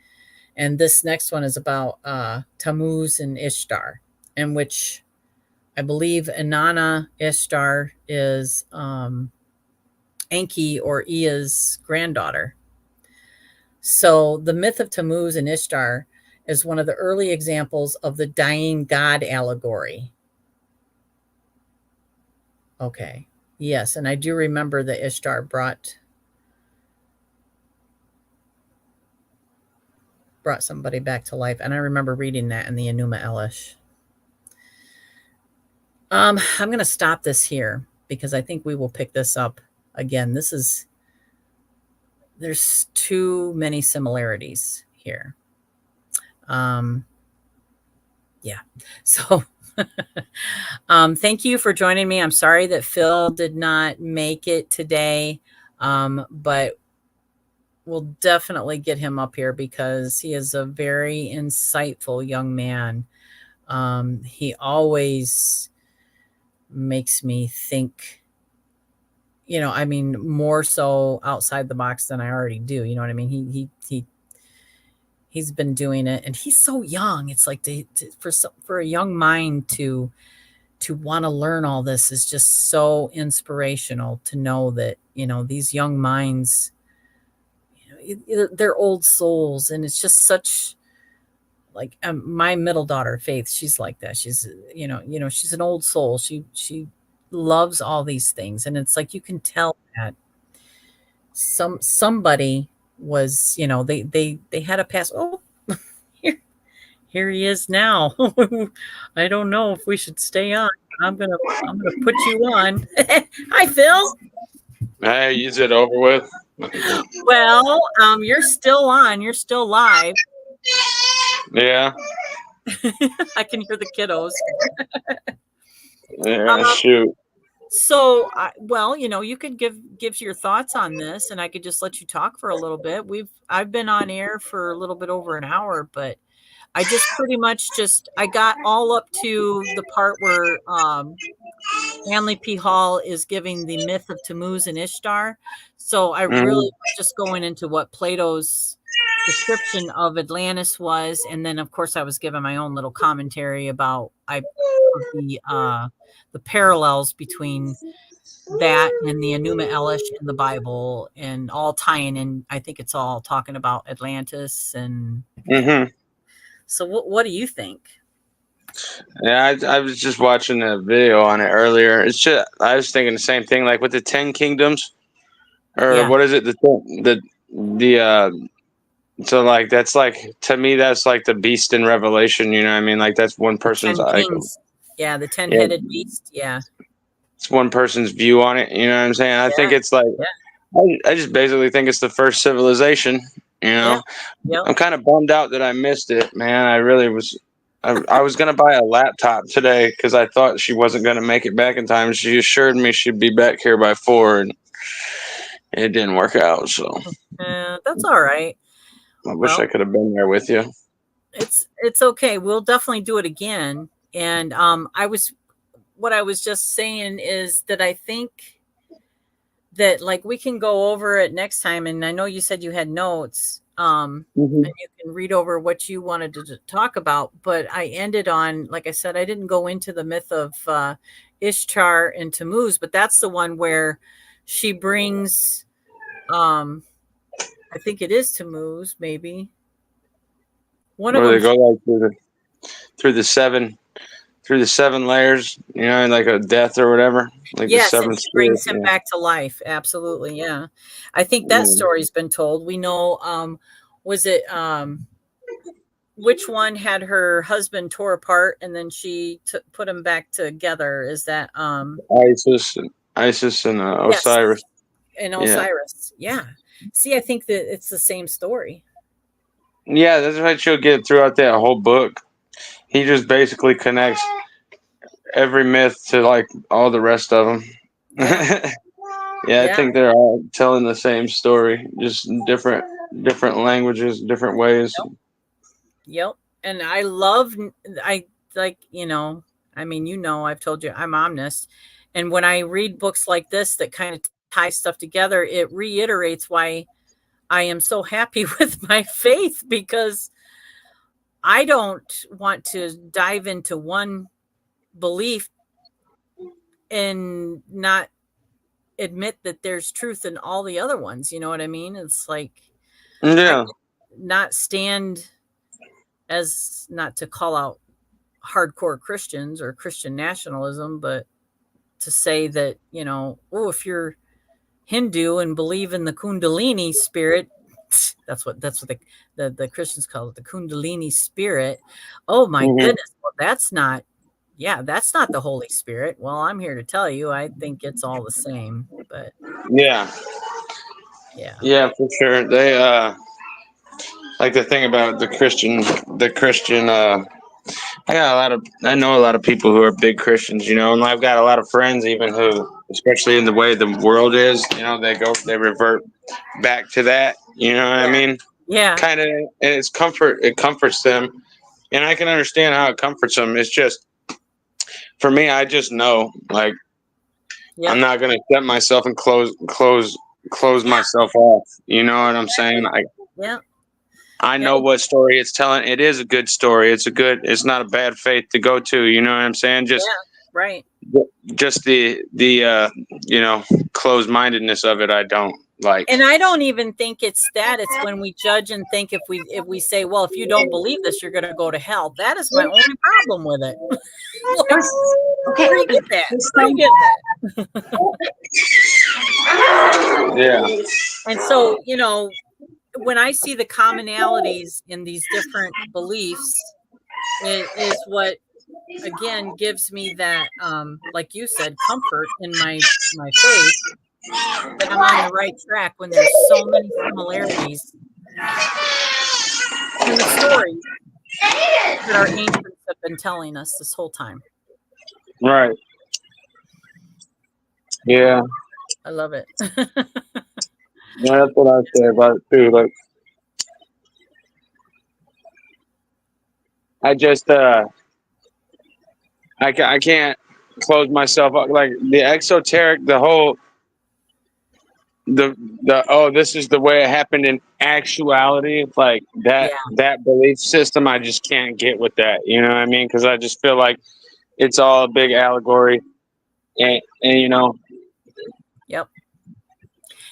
And this next one is about Tammuz and Ishtar, in which I believe Inanna Ishtar is Enki or Ea's granddaughter. So the myth of Tammuz and Ishtar is one of the early examples of the dying god allegory. Okay. Yes, and I do remember that Ishtar brought somebody back to life, and I remember reading that in the Enuma Elish. I'm going to stop this here because I think we will pick this up again. There's too many similarities here. Yeah. So thank you for joining me. I'm sorry that Phil did not make it today, but we'll definitely get him up here because he is a very insightful young man. He always makes me think, more so outside the box than I already do. You know what I mean? He's been doing it, and he's so young. It's like for a young mind to want to learn all this is just so inspirational to know that, these young minds, they're old souls, and it's just such like my middle daughter, Faith, she's like that. She's, she's an old soul. She loves all these things. And it's like, you can tell that somebody was, they had a past. Oh, here he is now. I don't know if we should stay on. I'm gonna put you on. Hi, Phil. Hey, is it over with? Well, you're still on. You're still live. Yeah. I can hear the kiddos. Yeah, shoot. So, well, you could give your thoughts on this, and I could just let you talk for a little bit. I've been on air for a little bit over an hour, but I just pretty much I got all up to the part where Manly P. Hall is giving the myth of Tammuz and Ishtar. So I really was just going into what Plato's description of Atlantis was, and then of course I was giving my own little commentary about the parallels between that and the Enuma Elish in the Bible, and all tying in. I think it's all talking about Atlantis, and so what do you think? Yeah, I was just watching a video on it earlier. It's just I was thinking the same thing, like with the 10 kingdoms, or Yeah. what is it? So like that's like, to me that's like the beast in Revelation. You know what I mean? Like that's one person's 10 like, kings. Yeah, the 10-headed beast. Yeah. it's one person's view on it. You know what I'm saying? I think Yeah. it's like, I just basically think it's the first civilization. You know, Yep. I'm kind of bummed out that I missed it, man. I really was. I was gonna buy a laptop today because I thought she wasn't gonna make it back in time. She assured me she'd be back here by 4, and it didn't work out. So That's all right. I wish I could have been there with you. It's okay. We'll definitely do it again. And what I was just saying is that I think that like we can go over it next time. And I know you said you had notes, and you can read over what you wanted to talk about. But I ended on, like I said, I didn't go into the myth of Ishtar and Tammuz, but that's the one where she brings, I think it is Tammuz, maybe. One of them. They go like through the seven layers, you know, like a death or whatever. Like yes, the and seven she brings spirits, him back to life. Absolutely, yeah. I think that story's been told. We know, was it which one had her husband tore apart and then she put him back together? Is that Isis and yes, Osiris. and Osiris. Yeah. See, I think that it's the same story. Yeah, that's what you'll get throughout that whole book. He just basically connects every myth to like all the rest of them. Yeah, I think they're all telling the same story, just different languages, different ways. Yep. And I like, I mean, I've told you I'm omnist. And when I read books like this that kind of tie stuff together, it reiterates why I am so happy with my faith, because I don't want to dive into one belief and not admit that there's truth in all the other ones. You know what I mean? It's like, not stand as, not to call out hardcore Christians or Christian nationalism, but to say that, if you're Hindu and believe in the Kundalini spirit, that's what the Christians call it, the Kundalini spirit. Oh my goodness. Well, that's not the Holy Spirit. Well, I'm here to tell you, I think it's all the same, but yeah, for sure. They like the thing about the Christian I know a lot of people who are big Christians, and I've got a lot of friends even who, especially in the way the world is, they revert back to that, you know what I mean? Yeah. Kind of, and it comforts them, and I can understand how it comforts them. It's just, for me, I just know, like, I'm not going to set myself and close myself off. You know what I'm saying? I know what story it's telling. It is a good story. It's not a bad faith to go to. You know what I'm saying? Just right. Just the closed-mindedness of it, I don't like. And I don't even think it's that. It's when we judge and think, if we say, well, if you don't believe this, you're going to go to hell. That is my only problem with it. Where do you get that? Yeah. And so, when I see the commonalities in these different beliefs, it is what, again, gives me that, like you said, comfort in my faith, that I'm on the right track when there's so many similarities in the story that our ancients have been telling us this whole time. Right. Yeah. I love it. Yeah, that's what I say about it too. Like, I just I can't close myself up. Like the exoteric, the whole the oh, this is the way it happened in actuality. Like Yeah. that belief system, I just can't get with that. You know what I mean? Because I just feel like it's all a big allegory, and you know. Yep.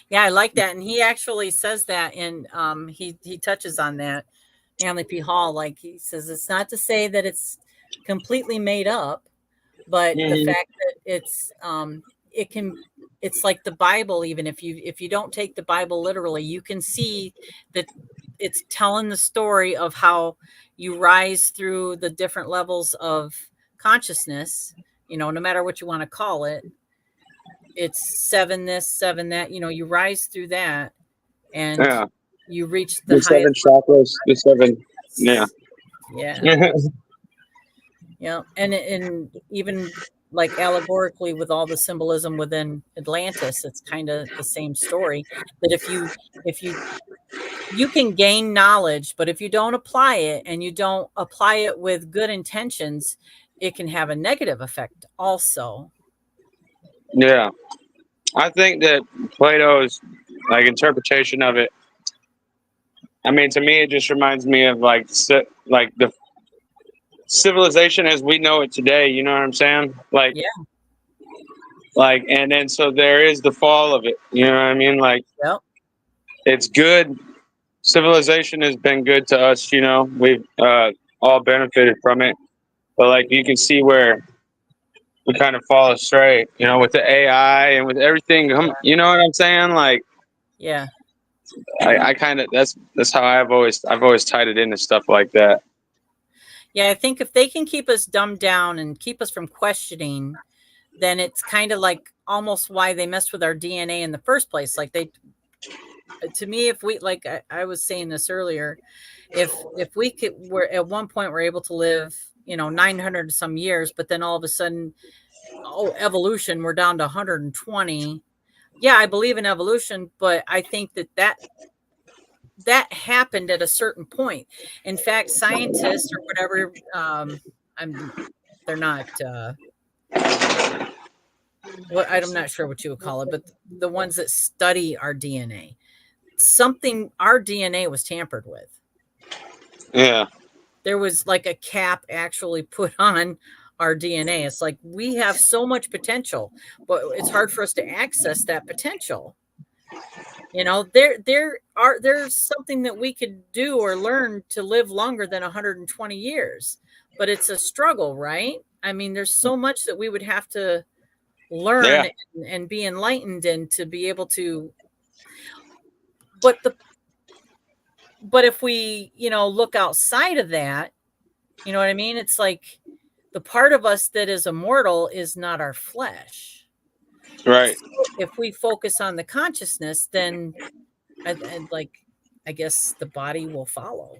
Yeah, I like that, and he actually says that, and he touches on that. Manly P. Hall, like he says, it's not to say that it's completely made up, but the Mhm. fact that it can, it's like the Bible. Even if you don't take the Bible literally, you can see that it's telling the story of how you rise through the different levels of consciousness. No matter what you want to call it, it's 7 this, 7 that. You rise through that, and Yeah, you reach the the seven highest chakras, the seven. Yeah. Yeah. Yeah. And even like allegorically with all the symbolism within Atlantis, it's kind of the same story, that if you can gain knowledge, but if you don't apply it, and you don't apply it with good intentions, it can have a negative effect also. Yeah. I think that Plato's like interpretation of it. I mean, to me, it just reminds me of like the civilization as we know it today. You know what I'm saying? Yeah. And then so there is the fall of it. You know what I mean? Like, Yep. it's good. Civilization has been good to us. You know, we've all benefited from it. But like, you can see where we kind of fall astray. You know, with the AI and with everything. You know what I'm saying? Like, Yeah. I kind of that's how I've always tied it into stuff like that. Yeah. I think if they can keep us dumbed down and keep us from questioning, then it's kind of like almost why they messed with our DNA in the first place. Like to me, if we, like I was saying this earlier, if we were at one point we're able to live 900 some years, but then all of a sudden, evolution, we're down to 120. Yeah, I believe in evolution, but I think that happened at a certain point. In fact, scientists or whatever, they're not what, I'm not sure what you would call it, but the ones that study our DNA, our DNA was tampered with. Yeah. There was like a cap actually put on our DNA. It's like we have so much potential, but it's hard for us to access that potential. There's something that we could do or learn to live longer than 120 years, but it's a struggle, right? I mean, there's so much that we would have to learn Yeah. and be enlightened and to be able to, but if we, look outside of that, you know what I mean? It's like the part of us that is immortal is not our flesh. Right. So if we focus on the consciousness, then I guess the body will follow.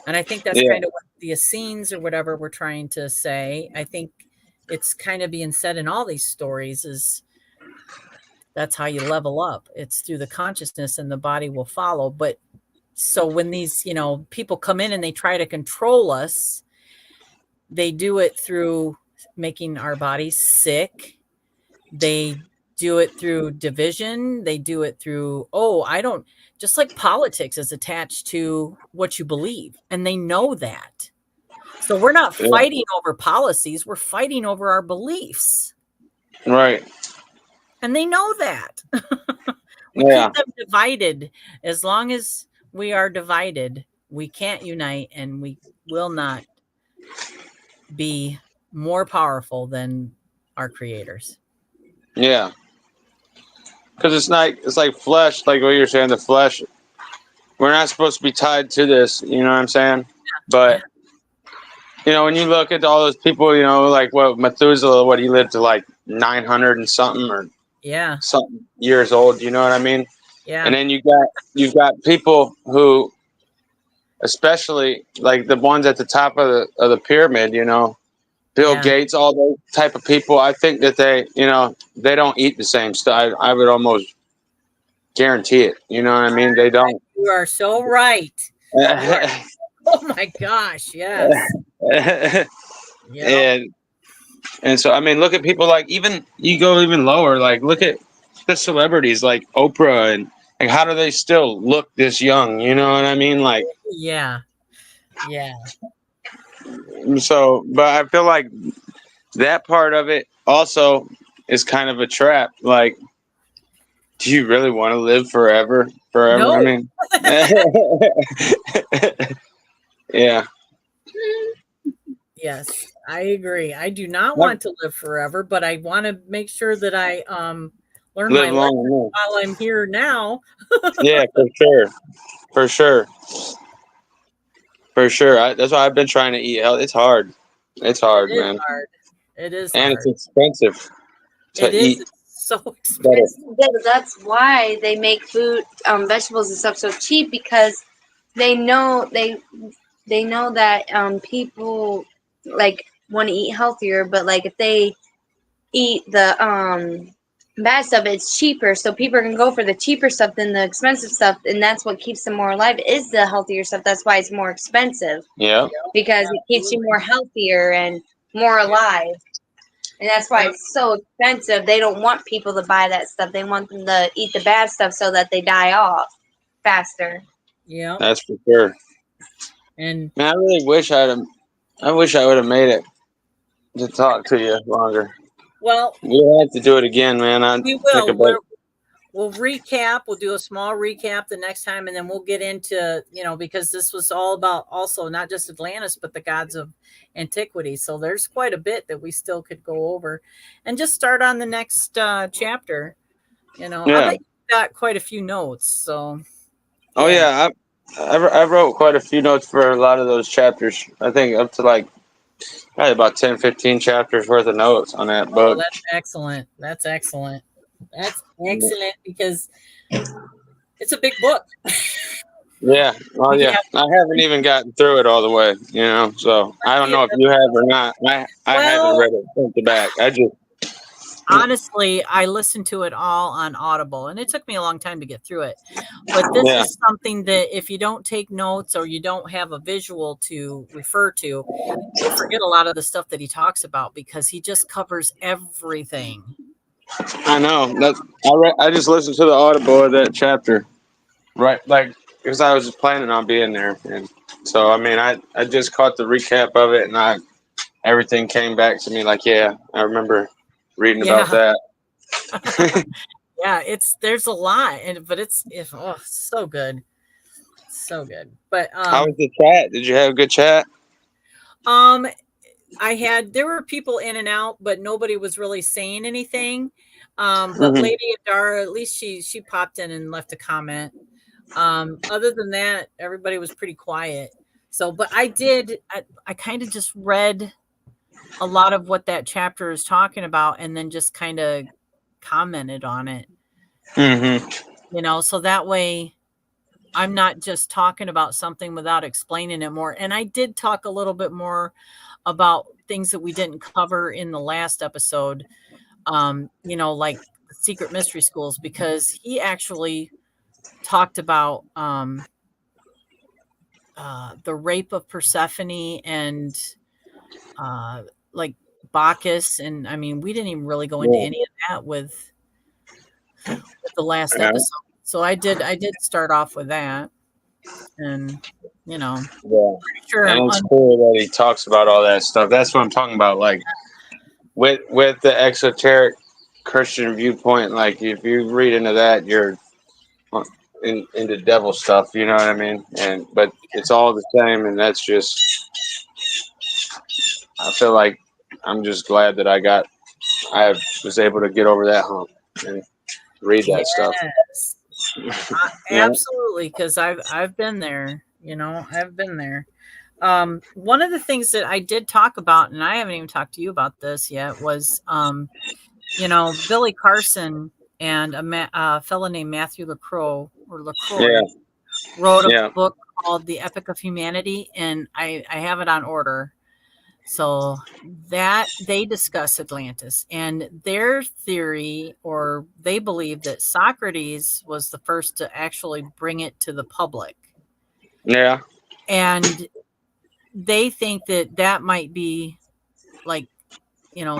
And I think that's Yeah. kind of what the Essenes or whatever we're trying to say. I think it's kind of being said in all these stories is that's how you level up. It's through the consciousness, and the body will follow. But so when these, people come in and they try to control us, they do it through making our bodies sick. They do it through division. They do it through, just like politics is attached to what you believe. And they know that. So we're not fighting over policies. We're fighting over our beliefs. Right. And they know that. We Yeah. keep them divided. As long as we are divided, we can't unite, and we will not be more powerful than our creators. Yeah. Because it's like flesh, like what you're saying, the flesh. We're not supposed to be tied to this. You know what I'm saying? But when you look at all those people, like what Methuselah, what he lived to like 900 and something or something years old. You know what I mean? Yeah. And then you've got people who especially like the ones at the top of the pyramid, Bill Gates, all those type of people. I think that they don't eat the same stuff. I would almost guarantee it. You know what I mean? They don't. You are so right. Oh my gosh, yes. Yeah. And so I mean, look at people like you go even lower. Like look at the celebrities like Oprah and like how do they still look this young? You know what I mean? Like yeah. So, but I feel like that part of it also is kind of a trap. Like, do you really want to live forever? No. I mean, yeah. Yes, I agree. I do not want to live forever, but I want to make sure that I learn my lesson while I'm here now. Yeah, for sure. That's why I've been trying to eat healthy. It's hard. It's hard, man. It is and hard. It's expensive to eat. It's so expensive. That's why they make food, vegetables and stuff so cheap, because they know that people like want to eat healthier, but like if they eat the bad stuff, it's cheaper, so people can go for the cheaper stuff than the expensive stuff, and that's what keeps them more alive is the healthier stuff. That's why it's more expensive. Yeah, because it keeps you more healthier and more alive, and that's why it's so expensive. They don't want people to buy that stuff. They want them to eat the bad stuff so that they die off faster. Yeah, that's for sure. And man, I really wish I would have made it to talk to you longer. Well, we'll have to do it again, man. We will. We'll recap. We'll do a small recap the next time, and then we'll get into, because this was all about also not just Atlantis, but the gods of antiquity. So there's quite a bit that we still could go over, and just start on the next chapter. I bet you got quite a few notes. So. Oh yeah, I wrote quite a few notes for a lot of those chapters. I think up to like probably about 10, 15 chapters worth of notes on that book. That's excellent. That's excellent because it's a big book. Yeah. Oh yeah. I haven't even gotten through it all the way, so I don't know if you have or not. I haven't read it front to back. Honestly, I listened to it all on Audible, and it took me a long time to get through it. But this is something that if you don't take notes or you don't have a visual to refer to, you'll forget a lot of the stuff that he talks about, because he just covers everything. I know. I just listened to the Audible of that chapter, right? Like, because I was just planning on being there, and so I mean, I just caught the recap of it, and everything came back to me. Like, yeah, I remember reading about that. Yeah, there's a lot, but it's so good, But how was the chat? Did you have a good chat? There were people in and out, but nobody was really saying anything. But Lady Adara, at least she popped in and left a comment. Other than that, everybody was pretty quiet. So, but I kind of just read a lot of what that chapter is talking about, and then just kind of commented on it. So that way I'm not just talking about something without explaining it more. And I did talk a little bit more about things that we didn't cover in the last episode, like secret mystery schools, because he actually talked about the rape of Persephone and like Bacchus, and I mean, we didn't even really go into any of that with the last episode. So I did start off with that, and sure. And it's cool that he talks about all that stuff. That's what I'm talking about. Like with the exoteric Christian viewpoint, like if you read into that, you're into devil stuff. You know what I mean? But it's all the same, and that's just. I feel like I'm just glad that I was able to get over that hump and read that stuff. Absolutely, because I've been there. I've been there. One of the things that I did talk about, and I haven't even talked to you about this yet, was Billy Carson and a fellow named Matthew LaCroix wrote a book called The Epic of Humanity, and I have it on order. So that they discuss Atlantis, and their theory, or they believe that Socrates was the first to actually bring it to the public. Yeah. And they think that that might be like,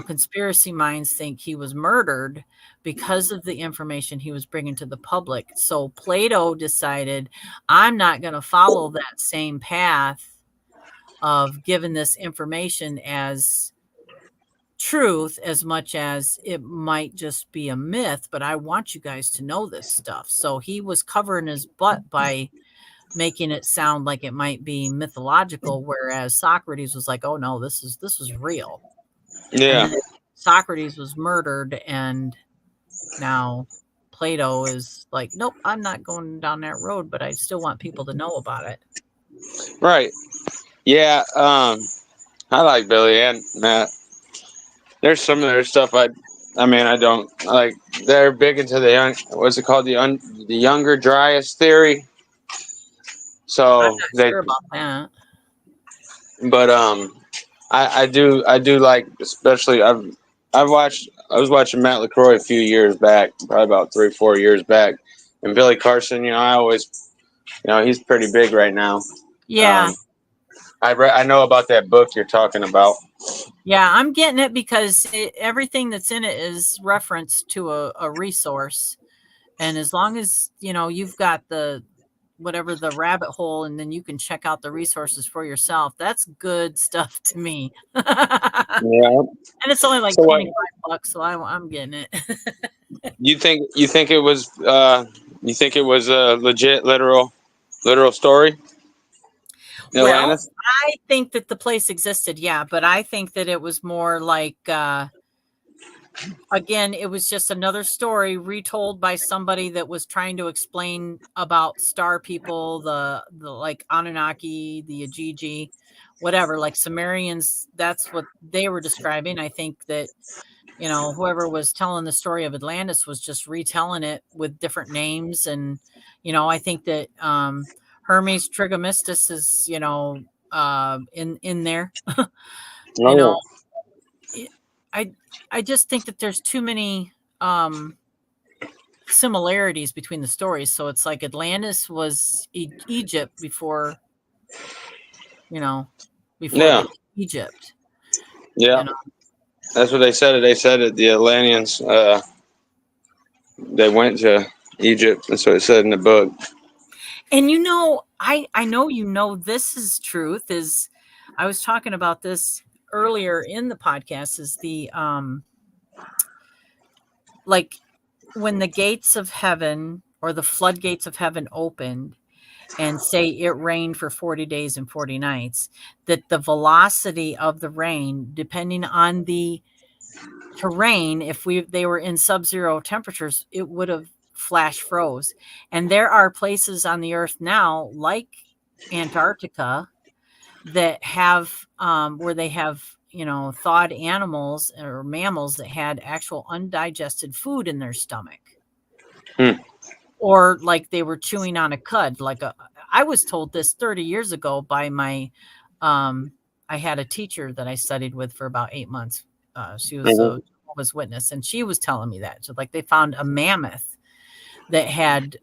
conspiracy minds think he was murdered because of the information he was bringing to the public. So Plato decided, I'm not going to follow that same path of giving this information as truth as much as it might just be a myth, but I want you guys to know this stuff. So he was covering his butt by making it sound like it might be mythological, whereas Socrates was like, oh no, this was real. Yeah. And then Socrates was murdered, and now Plato is like, nope, I'm not going down that road, but I still want people to know about it. Right. Yeah. I like Billy and Matt. There's some of their stuff I don't like. They're big into the what's it called, the younger Dryas theory. So I'm not sure about that. But I do like, especially I was watching Matt LaCroix a few years back, probably about 3-4 years back, and Billy Carson. I always, he's pretty big right now. Yeah. I know about that book you're talking about. Yeah, I'm getting it because everything that's in it is referenced to a resource. And as long as, you've got the rabbit hole, and then you can check out the resources for yourself, that's good stuff to me. Yeah. And it's only like $25, so I'm getting it. You think it was a legit literal story? Atlantis? I think that the place existed, yeah, but I think that it was more like again, it was just another story retold by somebody that was trying to explain about star people, the like Anunnaki, the Ajiji, whatever, like Sumerians. That's what they were describing. I think that whoever was telling the story of Atlantis was just retelling it with different names, and I think that Hermes Trismegistus is in there. I just think that there's too many similarities between the stories. So it's like Atlantis was Egypt before Egypt. Yeah. That's what they said. They said that the Atlanteans they went to Egypt. That's what it said in the book. And I know this is truth. Is I was talking about this earlier in the podcast, is the like when the gates of heaven, or the floodgates of heaven, opened, and say it rained for 40 days and 40 nights, that the velocity of the rain, depending on the terrain, if they were in sub-zero temperatures, it would have flash froze. And there are places on the earth now, like Antarctica, that have where they have thawed animals or mammals that had actual undigested food in their stomach. Or like they were chewing on a cud. I was told this 30 years ago by my I had a teacher that I studied with for about 8 months. She was a Jehovah's Witness, and she was telling me that. So like they found a mammoth that had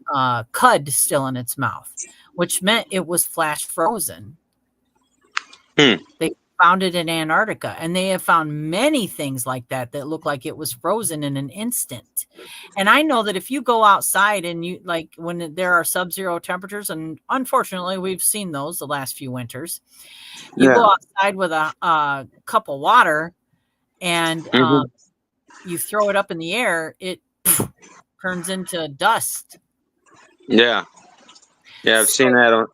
cud still in its mouth, which meant it was flash frozen. They found it in Antarctica, and they have found many things like that look like it was frozen in an instant. And I know that if you go outside and you, like, when there are sub-zero temperatures, and unfortunately we've seen those the last few winters, you go outside with a cup of water and you throw it up in the air, it turns into dust. Yeah, I've seen that.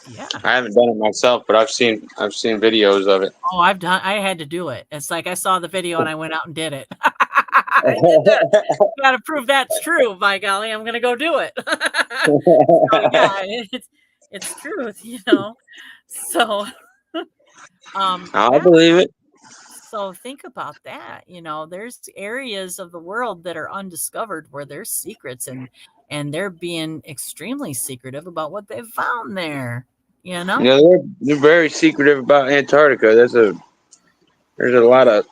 Yeah, I haven't done it myself, but I've seen videos of it. Oh, I had to do it. It's like I saw the video and I went out and did it. I did that. Got to prove that's true. By golly, I'm gonna go do it. So, yeah, it's truth, So, I believe it. So think about that. There's areas of the world that are undiscovered where there's secrets, and and they're being extremely secretive about what they've found there. You know? Yeah, they're very secretive about Antarctica. There's a lot of,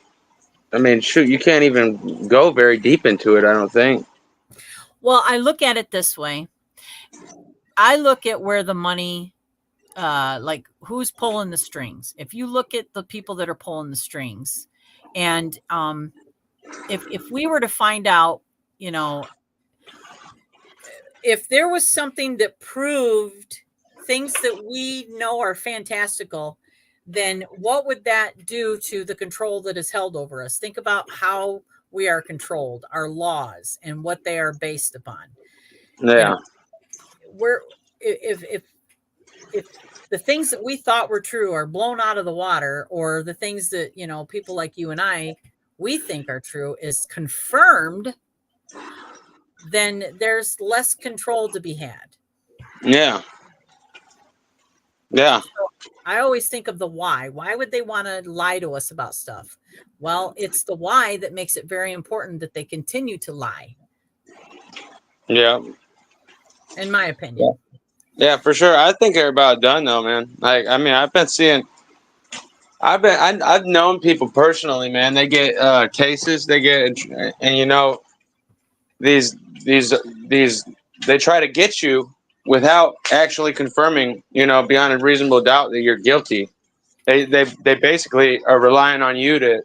I mean, shoot, you can't even go very deep into it, I don't think. Well, I look at it this way. I look at where the money, like who's pulling the strings. If you look at the people that are pulling the strings, and if we were to find out, you know, if there was something that proved things that we know are fantastical, then what would that do to the control that is held over us? Think about how we are controlled, our laws, and what they are based upon. Yeah. You know, we're if the things that we thought were true are blown out of the water, or the things that, you know, people like you and I, we think are true is confirmed, then there's less control to be had. Yeah. Yeah. So I always think of the why. Why would they want to lie to us about stuff? Well, it's the why that makes it very important that they continue to lie. Yeah. In my opinion. Yeah, for sure. I think they're about done though, man. Like, I mean, I've known people personally, man. They get cases, and you know, these they try to get you without actually confirming, you know, beyond a reasonable doubt that you're guilty. They basically are relying on you to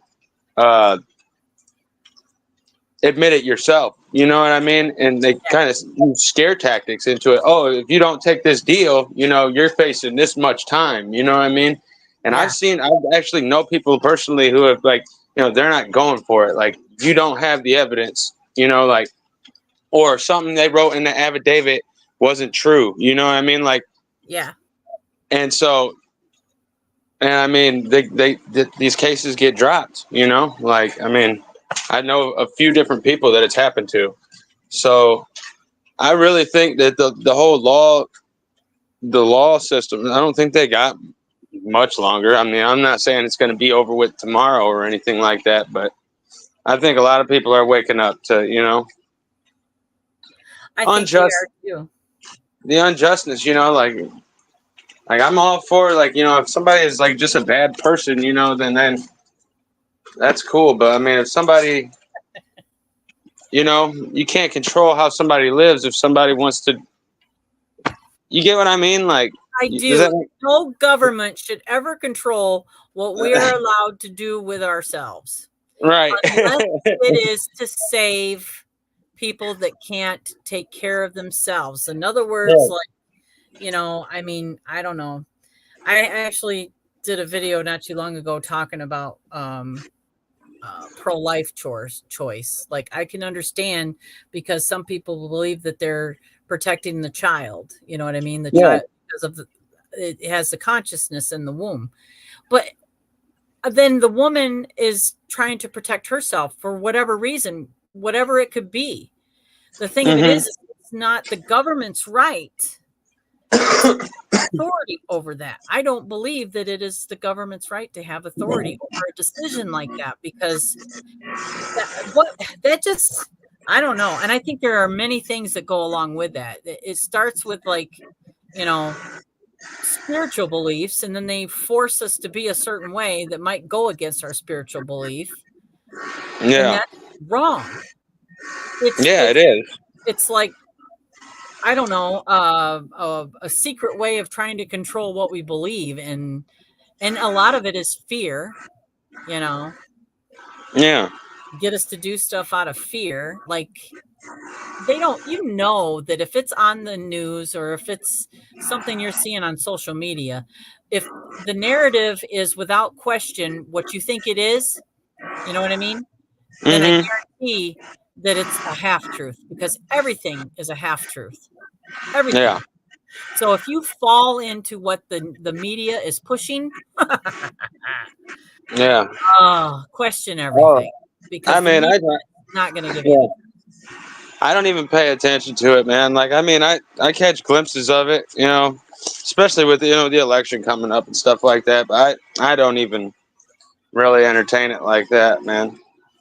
admit it yourself. You know what I mean? And they kind of use scare tactics into it. Oh, if you don't take this deal, you know, you're facing this much time. You know what I mean? And Yeah. I've actually know people personally who have, like, you know, they're not going for it. Like, you don't have the evidence, you know, like, or something they wrote in the affidavit wasn't true. You know what I mean? Like, Yeah. and so, and I mean, these cases get dropped, you know, like, I mean, I know a few different people that it's happened to. So I really think that the whole the law system, I don't think they got much longer. I mean, I'm not saying it's going to be over with tomorrow or anything like that, but I think a lot of people are waking up to, you know, I think they are too. the unjustness, you know, like I'm all for, like, you know, if somebody is like just a bad person, you know, then that's cool. But I mean, if somebody, you know, you can't control how somebody lives. If somebody wants to, you get what I mean? Like, I do. No government should ever control what we are allowed to do with ourselves. Right. Unless it is to save people that can't take care of themselves. In other words, Yeah. like, you know, I mean, I don't know. I actually did a video not too long ago talking about pro-life choice. Like, I can understand, because some people believe that they're protecting the child. You know what I mean? The child, because of it has the consciousness in the womb. But then the woman is trying to protect herself for whatever reason, whatever it could be. The thing of it is it's not the government's right authority over that. I don't believe that it is the government's right to have authority over a decision like that, because that just, I don't know. And I think there are many things that go along with that. It starts with, like, you know, spiritual beliefs, and then they force us to be a certain way that might go against our spiritual belief. Yeah. And that's wrong. It is. It's like, I don't know, a secret way of trying to control what we believe, and a lot of it is fear, you know. Yeah. Get us to do stuff out of fear. Like, they don't, you know, that if it's on the news or if it's something you're seeing on social media, if the narrative is without question what you think it is, you know what I mean? Then I guarantee that it's a half truth, because everything is a half truth. Everything. Yeah. So if you fall into what the media is pushing, question everything. Because I mean, the media is not going to give you. I don't even pay attention to it, man. Like, I mean, I catch glimpses of it, you know, especially with, you know, the election coming up and stuff like that. But I don't even really entertain it like that, man.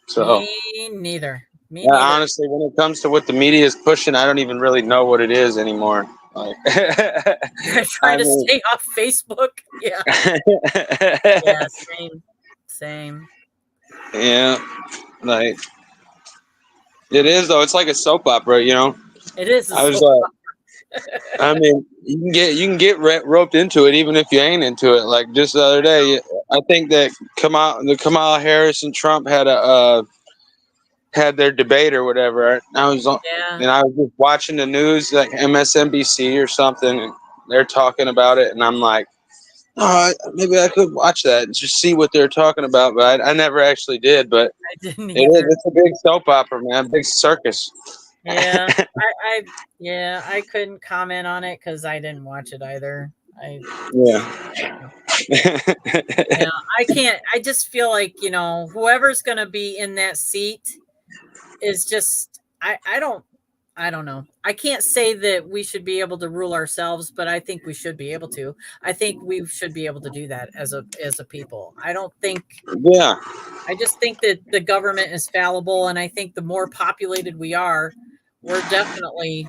So Me neither. Me neither. Honestly, when it comes to what the media is pushing, I don't even really know what it is anymore. Like, Trying to stay off Facebook. Yeah. Yeah, same. Yeah, like it is though. It's like a soap opera, you know. It is a I was soap opera. I mean, you can get roped into it even if you ain't into it. Like just the other day, I think that Kamala Harris and Trump had their debate or whatever. Yeah. And I was just watching the news, like MSNBC or something, and they're talking about it, and I'm like, oh, maybe I could watch that and just see what they're talking about. But I never actually did. But I didn't either. it's a big soap opera, man, big circus. Yeah. I couldn't comment on it because I didn't watch it either. Yeah, I can't. I just feel like, whoever's going to be in that seat is just, I don't know. I can't say that we should be able to rule ourselves, but I think we should be able to. I think we should be able to do that as a people. I don't think. Yeah. I just think that the government is fallible, and I think the more populated we are, we're definitely.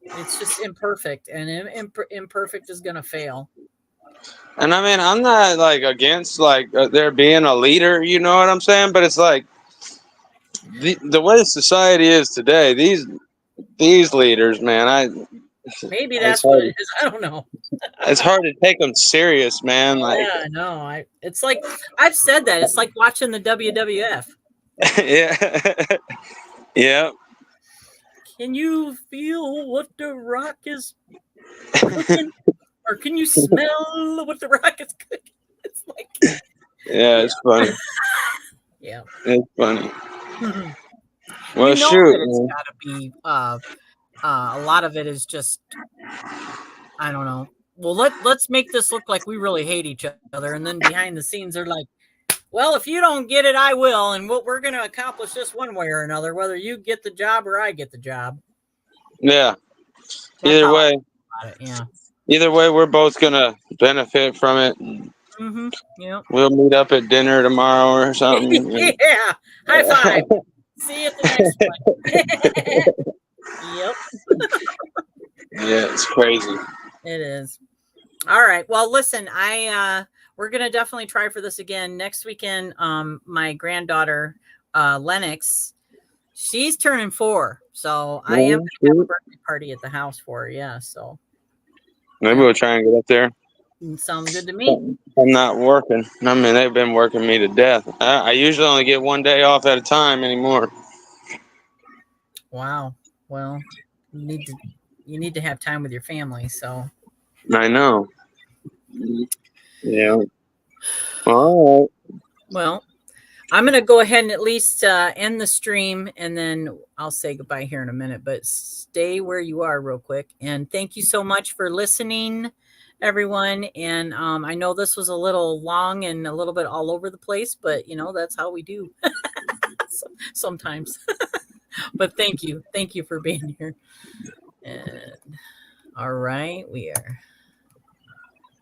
It's just imperfect, and imperfect is going to fail. And I mean, I'm not like against like there being a leader, you know what I'm saying? But it's like the way society is today, these leaders, man, maybe that's what it is. I don't know. It's hard to take them serious, man. Like, yeah, no, it's like I've said that it's like watching the WWF. yeah, yeah. Can you feel what the Rock is cooking, or can you smell what the Rock is cooking? It's like, yeah, it's funny. Yeah, it's funny. Well, shoot, it's got to be. A lot of it is just, I don't know. Well, let's make this look like we really hate each other, and then behind the scenes they're like, well, if you don't get it, I will, and we're going to accomplish this one way or another, whether you get the job or I get the job. Yeah. Either way. Yeah. Either way, we're both gonna benefit from it. Mm-hmm. Yeah. We'll meet up at dinner tomorrow or something. Yeah. High five. See you at the next one. Yep. Yeah, it's crazy. It is. All right. Well, listen, we're gonna definitely try for this again next weekend. My granddaughter, Lennox, she's turning 4, so I am gonna have a birthday party at the house for her. Yeah, so maybe we'll try and get up there. Sounds good to me. I'm not working. I mean, they've been working me to death. I usually only get one day off at a time anymore. Wow. Well, you need to have time with your family. So I know. Yeah. All right. Well, I'm going to go ahead and at least end the stream, and then I'll say goodbye here in a minute, but stay where you are real quick. And thank you so much for listening, everyone. And I know this was a little long and a little bit all over the place, but that's how we do sometimes. But thank you for being here. And all right, we are